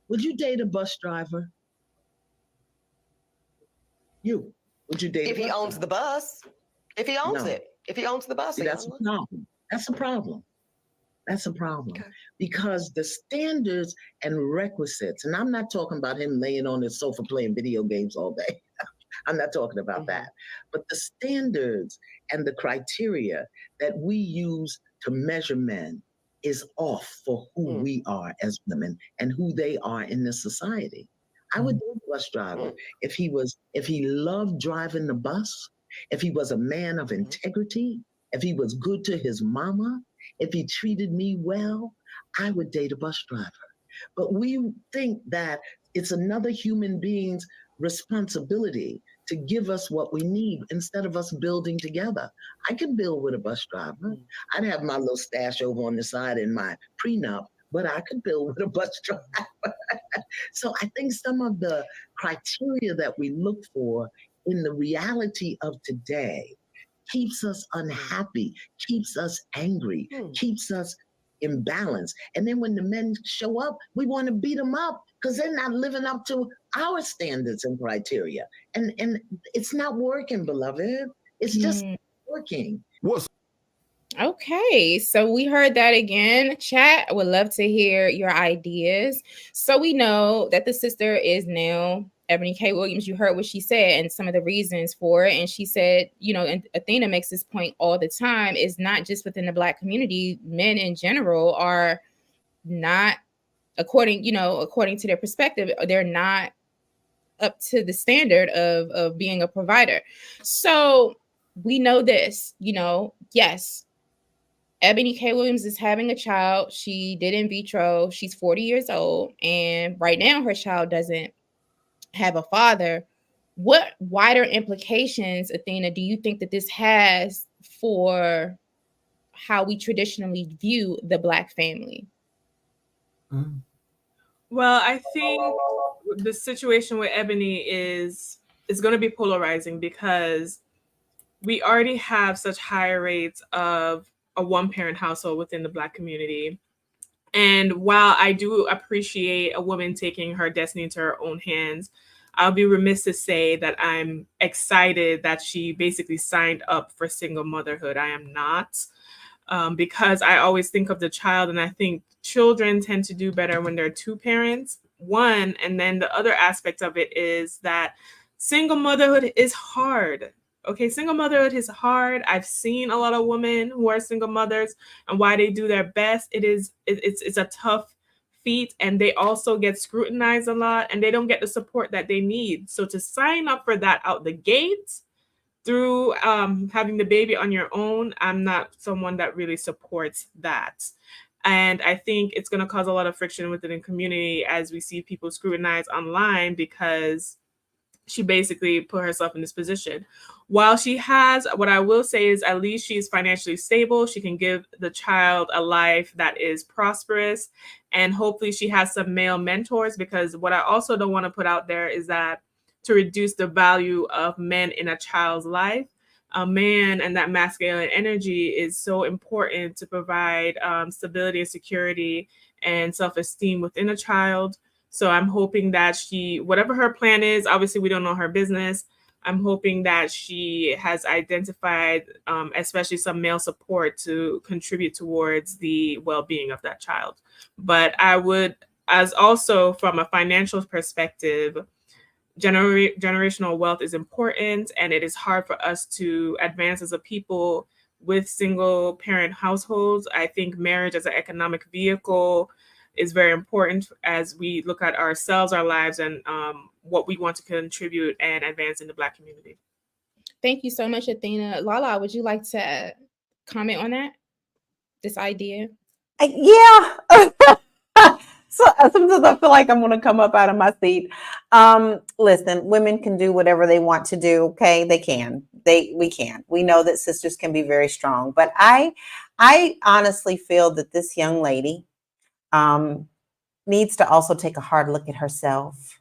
Would you date a bus driver? Would you date if he owns the bus? If he owns it. If he owns the bus. See, that's a problem. That's a problem. That's a problem. Okay. Because the standards and requisites, and I'm not talking about him laying on his sofa playing video games all day. I'm not talking about that. But the standards and the criteria that we use to measure men is off for who we are as women and who they are in this society. I would date a bus driver if he loved driving the bus, if he was a man of integrity, if he was good to his mama, if he treated me well. I would date a bus driver. But we think that it's another human being's responsibility to give us what we need instead of us building together. I can build with a bus driver. I'd have my little stash over on the side in my prenup, but I could build with a bus driver. So I think some of the criteria that we look for in the reality of today keeps us unhappy, keeps us angry, keeps us imbalance. And then when the men show up, we want to beat them up because they're not living up to our standards and criteria. And it's not working, beloved. It's just working. Okay, so we heard that again. Chat, I would love to hear your ideas. So we know that the sister is now Ebony K. Williams. You heard what she said and some of the reasons for it. And she said, you know, and Athena makes this point all the time, is not just within the Black community, men in general are not, according to their perspective, they're not up to the standard of being a provider. So we know this, yes, Ebony K. Williams is having a child. She did in vitro. She's 40 years old. And right now her child doesn't have a father. What wider implications, Athena, do you think that this has for how we traditionally view the Black family? Well, I think the situation with Ebony is going to be polarizing because we already have such high rates of a one-parent household within the Black community. And while I do appreciate a woman taking her destiny into her own hands, I'll be remiss to say that I'm excited that she basically signed up for single motherhood. I am not, because I always think of the child, and I think children tend to do better when there are two parents, one. And then the other aspect of it is that single motherhood is hard. Okay, single motherhood is hard. I've seen a lot of women who are single mothers and why they do their best. It's a tough feat, and they also get scrutinized a lot, and they don't get the support that they need. So to sign up for that out the gate through having the baby on your own, I'm not someone that really supports that. And I think it's going to cause a lot of friction within the community as we see people scrutinize online because she basically put herself in this position. While she has, what I will say is at least she's financially stable. She can give the child a life that is prosperous. And hopefully she has some male mentors, because what I also don't want to put out there is that to reduce the value of men in a child's life, a man and that masculine energy is so important to provide stability and security and self-esteem within a child. So I'm hoping that she, whatever her plan is, obviously we don't know her business. I'm hoping that she has identified, especially some male support to contribute towards the well-being of that child. But I would, as also from a financial perspective, generational wealth is important, and it is hard for us to advance as a people with single parent households. I think marriage as an economic vehicle is very important as we look at ourselves, our lives, and what we want to contribute and advance in the Black community. Thank you so much, Athena. Lala, would you like to comment on that? This idea? Yeah. So sometimes I feel like I'm going to come up out of my seat. Listen, women can do whatever they want to do. Okay, they can. We can. We know that sisters can be very strong, but I honestly feel that this young lady needs to also take a hard look at herself,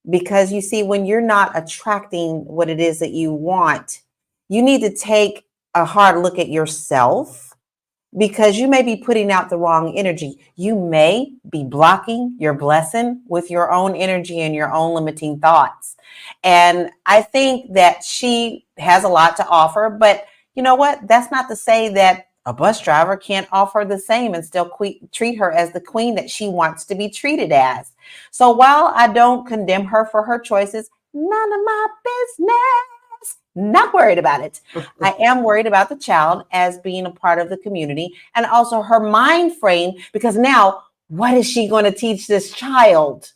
because you see, when you're not attracting what it is that you want, you need to take a hard look at yourself, because you may be putting out the wrong energy. You may be blocking your blessing with your own energy and your own limiting thoughts. And I think that she has a lot to offer, but you know what? That's not to say that a bus driver can't offer the same and still treat her as the queen that she wants to be treated as. So while I don't condemn her for her choices, none of my business. Not worried about it. I am worried about the child as being a part of the community, and also her mind frame, because now what is she going to teach this child?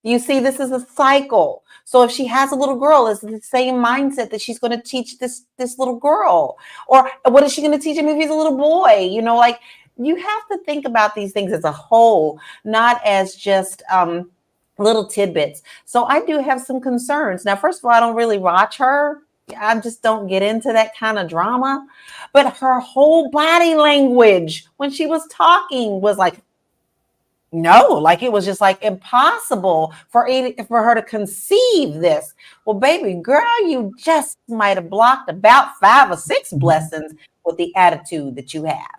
You see, this is a cycle. So if she has a little girl, it's the same mindset that she's going to teach this little girl. Or what is she going to teach him if he's a little boy? You know, like, you have to think about these things as a whole, not as just little tidbits. So I do have some concerns. Now, first of all, I don't really watch her. I just don't get into that kind of drama. But her whole body language when she was talking was like, no, like it was just like impossible for her to conceive this. Well, baby girl, you just might have blocked about 5 or 6 blessings with the attitude that you have.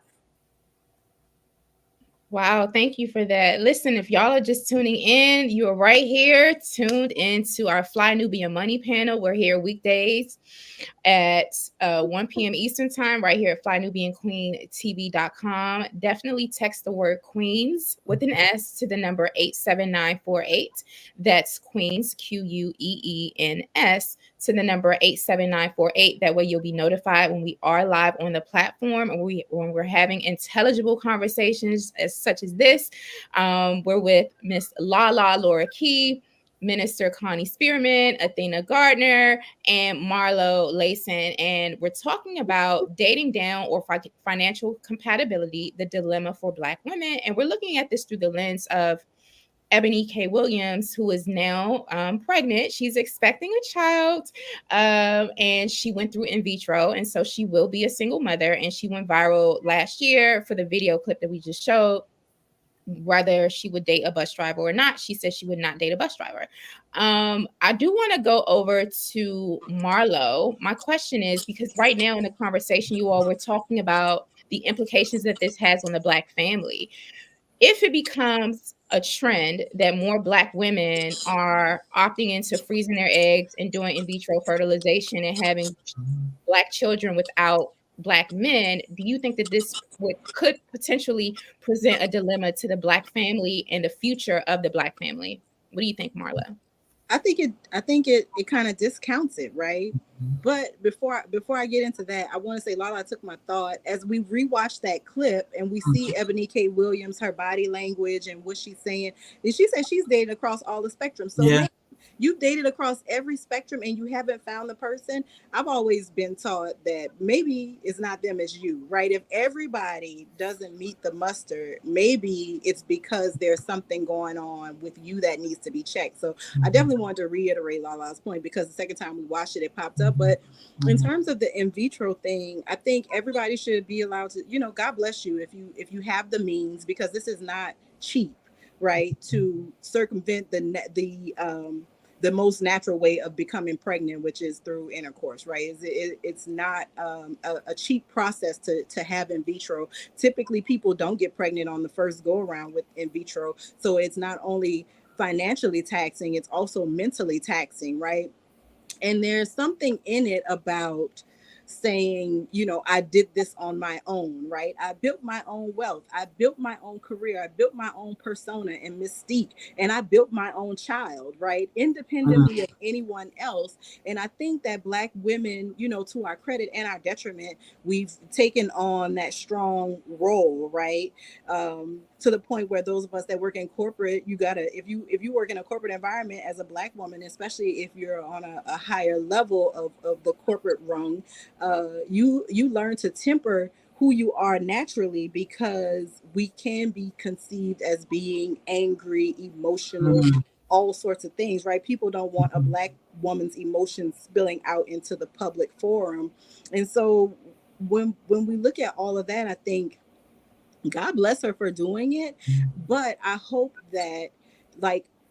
Wow, thank you for that. Listen, if y'all are just tuning in, you are right here tuned into our Fly Nubian Money panel. We're here weekdays at 1 p.m. Eastern time, right here at FlyNubianQueenTV.com. Definitely text the word Queens with an S to the number 87948. That's Queens, Queens, to the number 87948. That way you'll be notified when we are live on the platform and when we're having intelligible conversations such as this. We're with Miss Laura Key, Minister Connie Spearman, Athena Gardner, and Marlo Layson. And we're talking about dating down or financial compatibility, the dilemma for Black women. And we're looking at this through the lens of Ebony K. Williams, who is now pregnant. She's expecting a child, and she went through in vitro, and so she will be a single mother. And she went viral last year for the video clip that we just showed. Whether she would date a bus driver or not, she said she would not date a bus driver. I do want to go over to Marlo. My question is, because right now in the conversation, you all were talking about the implications that this has on the Black family. If it becomes a trend that more Black women are opting into freezing their eggs and doing in vitro fertilization and having Black children without Black men, do you think that this could potentially present a dilemma to the Black family and the future of the Black family? What do you think, Marla? I think it kind of discounts it, right? But before I get into that, I want to say Lala took my thought as we rewatch that clip and we see Ebony K. Williams, her body language and what she's saying. And she said she's dated across all the spectrum. So man, you've dated across every spectrum and you haven't found the person. I've always been taught that maybe it's not them, as you, right? If everybody doesn't meet the muster, maybe it's because there's something going on with you that needs to be checked. So I definitely wanted to reiterate Lala's point because the second time we watched it, it popped up. But in terms of the in vitro thing, I think everybody should be allowed to, God bless you if you have the means, because this is not cheap, right? To circumvent the most natural way of becoming pregnant, which is through intercourse, right? It's not a cheap process to have in vitro. Typically, people don't get pregnant on the first go around with in vitro. So it's not only financially taxing, it's also mentally taxing, right? And there's something in it about saying, I did this on my own, right? I built my own wealth. I built my own career. I built my own persona and mystique. And I built my own child, right? Independently of anyone else. And I think that Black women, to our credit and our detriment, we've taken on that strong role, right? To the point where those of us that work in corporate, if you work in a corporate environment as a Black woman, especially if you're on a higher level of the corporate rung, you learn to temper who you are naturally, because we can be conceived as being angry, emotional, all sorts of things, right? People don't want a Black woman's emotions spilling out into the public forum. And so when we look at all of that, I think God bless her for doing it. But I hope that,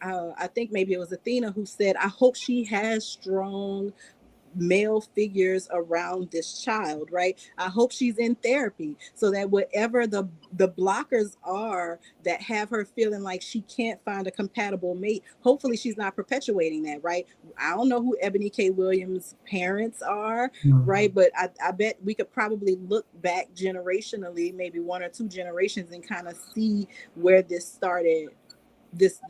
I think maybe it was Athena who said, I hope she has strong male figures around this child, right? I hope she's in therapy so that whatever the blockers are that have her feeling like she can't find a compatible mate, hopefully she's not perpetuating that, right? I don't know who Ebony K. Williams' parents are, right? But I bet we could probably look back generationally, maybe 1 or 2 generations, and kind of see where this started. This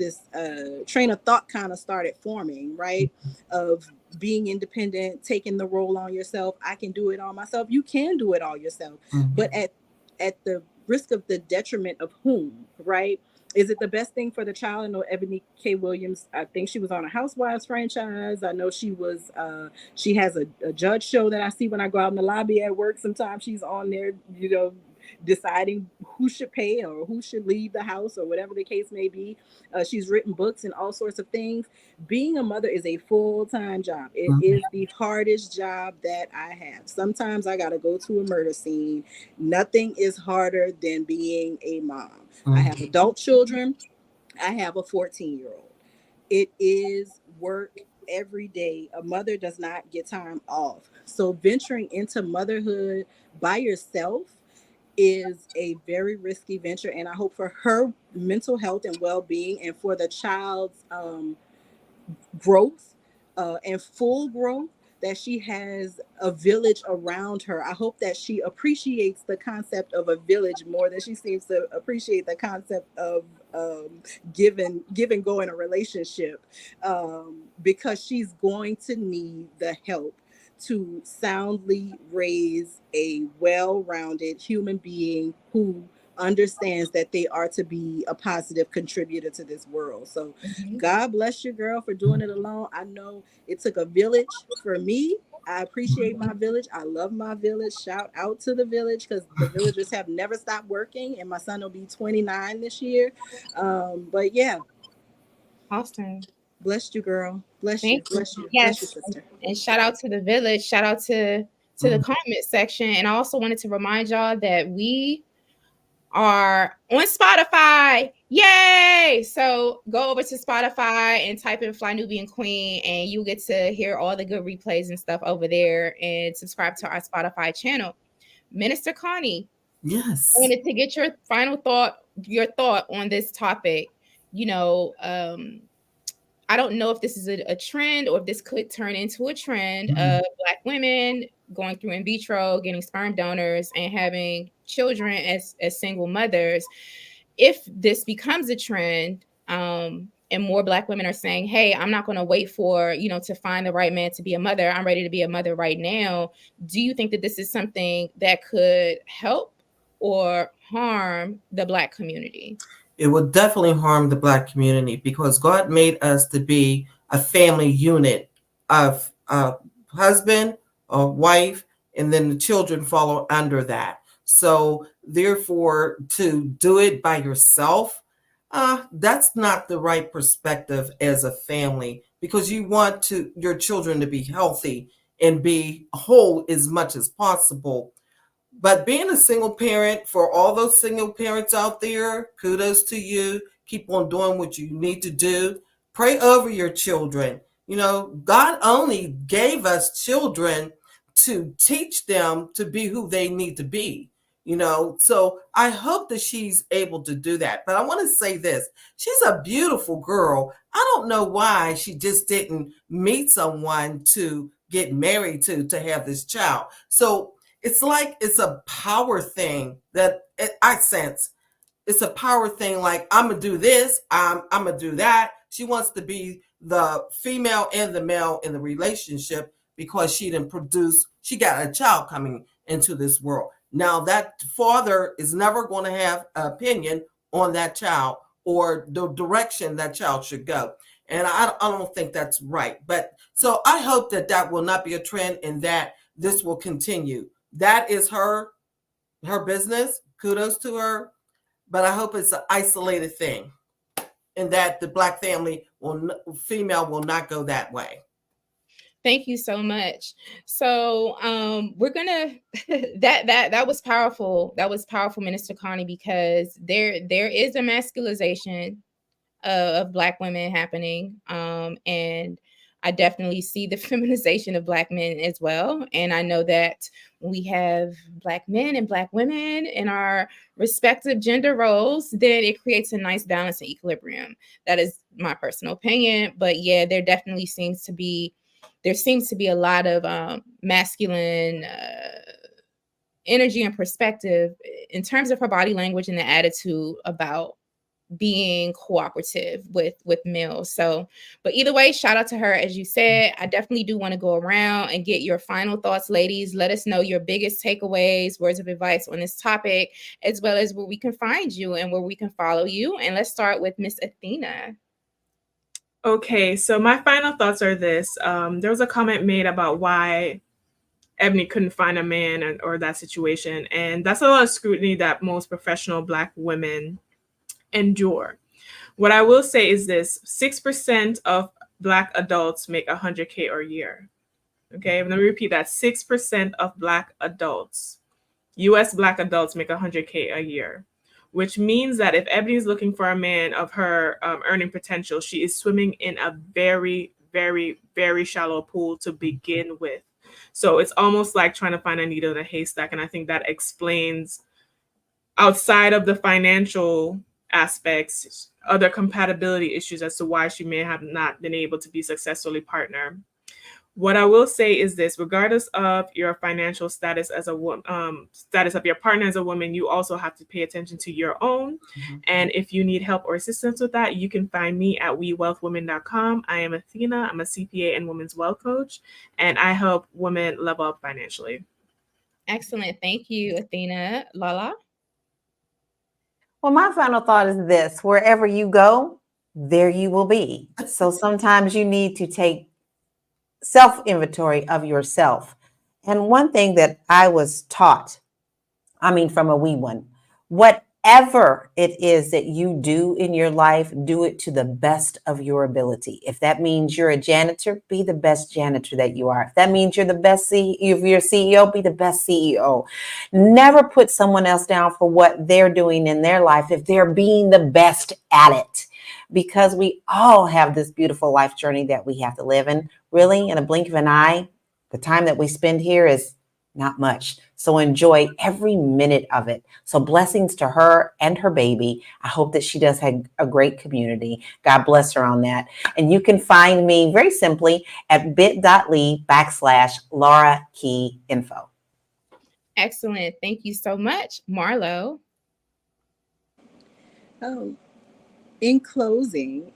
train of thought kind of started forming, right? Of being independent, taking the role on yourself. I can do it all myself. You can do it all yourself, but at the risk of the detriment of whom, right? Is it the best thing for the child? I know Ebony K. Williams, I think she was on a Housewives franchise. I know she was, she has a judge show that I see when I go out in the lobby at work. Sometimes she's on there, deciding who should pay or who should leave the house or whatever the case may be. She's written books and all sorts of things. Being a mother is a full-time job. It is the hardest job that I have. Sometimes I got to go to a murder scene. Nothing is harder than being a mom. I have adult children. I have a 14-year-old. It is work every day. A mother does not get time off. So venturing into motherhood by yourself is a very risky venture. And I hope for her mental health and well-being and for the child's growth and full growth that she has a village around her. I hope that she appreciates the concept of a village more than she seems to appreciate the concept of give and go in a relationship, because she's going to need the help to soundly raise a well-rounded human being who understands that they are to be a positive contributor to this world. So God bless you, girl, for doing it alone. I know it took a village for me. I appreciate my village. I love my village. Shout out to the village, because the villagers have never stopped working, and my son will be 29 this year. But yeah. Awesome. Bless you, girl. Bless you. Bless you. Yes. Bless you, sister. And shout out to the village. Shout out to the comment section. And I also wanted to remind y'all that we are on Spotify. Yay! So go over to Spotify and type in Fly Nubian Queen, and you'll get to hear all the good replays and stuff over there, and subscribe to our Spotify channel. Minister Connie. Yes. I wanted to get your final thought, on this topic. You know, I don't know if this is a trend or if this could turn into a trend of Black women going through in vitro, getting sperm donors, and having children as single mothers. If this becomes a trend, and more Black women are saying, hey, I'm not going to wait for, to find the right man to be a mother. I'm ready to be a mother right now. Do you think that this is something that could help or harm the Black community? It will definitely harm the Black community, because God made us to be a family unit of a husband, a wife, and then the children follow under that. So therefore, to do it by yourself, that's not the right perspective as a family, because you want your children to be healthy and be whole as much as possible. But being a single parent, for all those single parents out there, kudos to you. Keep on doing what you need to do. Pray over your children. God only gave us children to teach them to be who they need to be. So I hope that she's able to do that. But I want to say this. She's a beautiful girl. I don't know why she just didn't meet someone to get married to have this child. So it's like it's a power thing that I sense. It's a power thing, like, I'm going to do this, I'm going to do that. She wants to be the female and the male in the relationship because she got a child coming into this world. Now, that father is never going to have an opinion on that child or the direction that child should go. And I don't think that's right. But so I hope that will not be a trend and that this will continue. That is her business. Kudos to her. But I hope it's an isolated thing and that the Black female will not go that way. Thank you so much. So we're gonna that was powerful. That was powerful, Minister Connie, because there is a masculization of Black women happening, and I definitely see the feminization of Black men as well. And I know that when we have Black men and Black women in our respective gender roles, then it creates a nice balance and equilibrium. That is my personal opinion. But yeah, there seems to be a lot of masculine energy and perspective in terms of her body language and the attitude about being cooperative with males. So, but either way, shout out to her. As you said, I definitely do want to go around and get your final thoughts, ladies. Let us know your biggest takeaways, words of advice on this topic, as well as where we can find you and where we can follow you. And let's start with Miss Athena. Okay, so my final thoughts are this. There was a comment made about why Ebony couldn't find a man or that situation. And that's a lot of scrutiny that most professional Black women endure. What I will say is this: 6% of Black adults make 100K or a year. Okay, let me repeat that: 6% of Black adults, US Black adults, make 100K a year, which means that if Ebony is looking for a man of her earning potential, she is swimming in a very, very, very shallow pool to begin with. So it's almost like trying to find a needle in a haystack. And I think that explains, outside of the financial aspects, other compatibility issues as to why she may have not been able to be successfully partnered. What I will say is this: regardless of your financial status as a woman, status of your partner as a woman, you also have to pay attention to your own. Mhm. And if you need help or assistance with that, you can find me at wewealthwomen.com. I am Athena. I'm a CPA and women's wealth coach, and I help women level up financially. Excellent. Thank you, Athena. Lala? Well, my final thought is this: wherever you go, there you will be. So sometimes you need to take self inventory of yourself. And one thing that I was taught, from a wee one, whatever it is that you do in your life, do it to the best of your ability. If that means you're a janitor, be the best janitor that you are. If that means you're the best if you're a CEO, be the best CEO. Never put someone else down for what they're doing in their life if they're being the best at it. Because we all have this beautiful life journey that we have to live in. Really, in a blink of an eye, the time that we spend here is not much. So enjoy every minute of it. So blessings to her and her baby. I hope that she does have a great community. God bless her on that. And you can find me very simply at bit.ly/Laura Key Info. Excellent. Thank you so much. Marlo? In closing,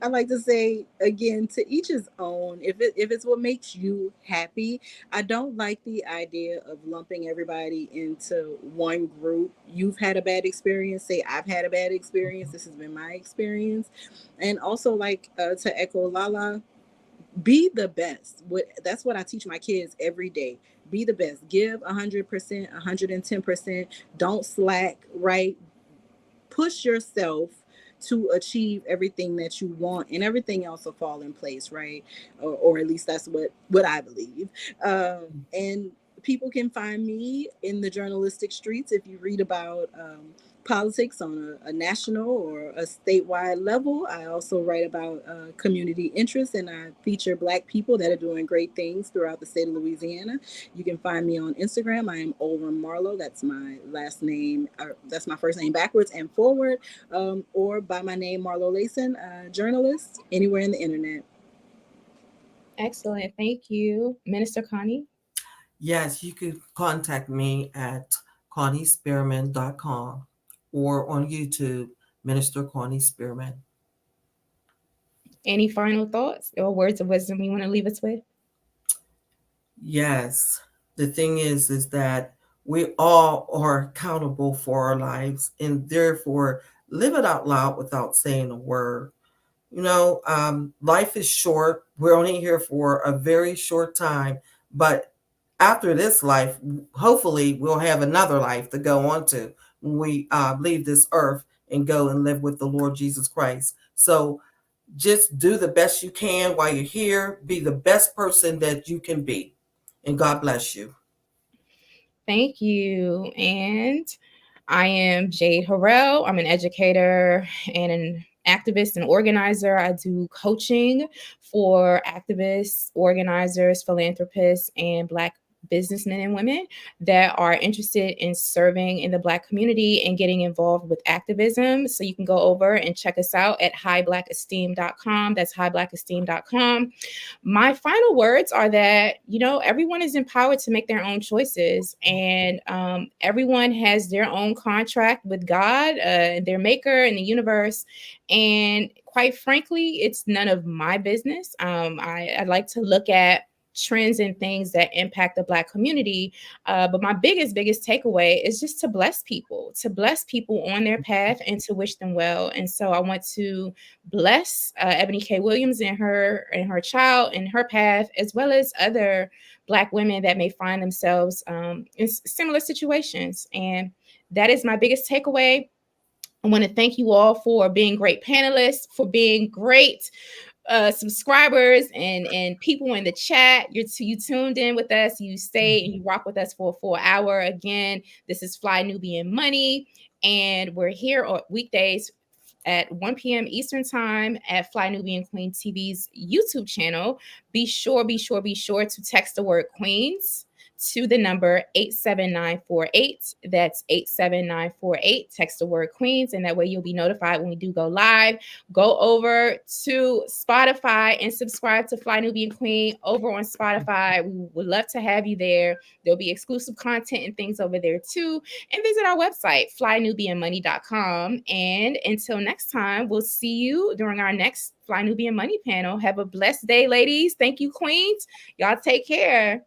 I'd like to say again, to each his own. If it's what makes you happy, I don't like the idea of lumping everybody into one group. You've had a bad experience. Say I've had a bad experience. This has been my experience, and also to echo Lala, be the best. That's what I teach my kids every day. Be the best. Give 100%, 110%. Don't slack. Right. Push yourself to achieve everything that you want, and everything else will fall in place, right? Or at least that's what I believe. And people can find me in the journalistic streets. If you read about politics on a national or a statewide level, I also write about community interests, and I feature Black people that are doing great things throughout the state of Louisiana. You can find me on Instagram. I am Olram Marlowe. That's my last name. That's my first name backwards and forward, or by my name, Marlo Layson, journalist, anywhere in the internet. Excellent. Thank you. Minister Connie? Yes, you could contact me at ConnieSpearman.com or on YouTube, Minister Connie Spearman. Any final thoughts or words of wisdom you want to leave us with? Yes. The thing is that we all are accountable for our lives, and therefore live it out loud without saying a word. Life is short. We're only here for a very short time, but after this life, hopefully we'll have another life to go on to when we leave this earth and go and live with the Lord Jesus Christ. So just do the best you can while you're here. Be the best person that you can be. And God bless you. Thank you. And I am Jade Harrell. I'm an educator and an activist and organizer. I do coaching for activists, organizers, philanthropists, and Black businessmen and women that are interested in serving in the Black community and getting involved with activism. So you can go over and check us out at highblackesteem.com. That's highblackesteem.com. My final words are that, everyone is empowered to make their own choices, and everyone has their own contract with God, their maker, and the universe. And quite frankly, it's none of my business. I like to look at trends and things that impact the Black community. But my biggest takeaway is just to bless people on their path and to wish them well. And so I want to bless Ebony K. Williams and her child and her path, as well as other Black women that may find themselves in similar situations. And that is my biggest takeaway. I want to thank you all for being great panelists, for being great subscribers and people in the chat. You tuned in with us. You stayed and you rock with us for a full hour. Again, this is Fly Nubian Money, and we're here on weekdays at 1 p.m. Eastern Time at Fly Nubian Queen TV's YouTube channel. Be sure to text the word Queens to the number 87948. That's 87948. Text the word Queens, and that way you'll be notified when we do go live. Go over to Spotify and subscribe to Fly Nubian Queen over on Spotify. We would love to have you there. There'll be exclusive content and things over there too. And visit our website, flynubianmoney.com. And until next time, we'll see you during our next Fly Nubian Money panel. Have a blessed day, ladies. Thank you, Queens. Y'all take care.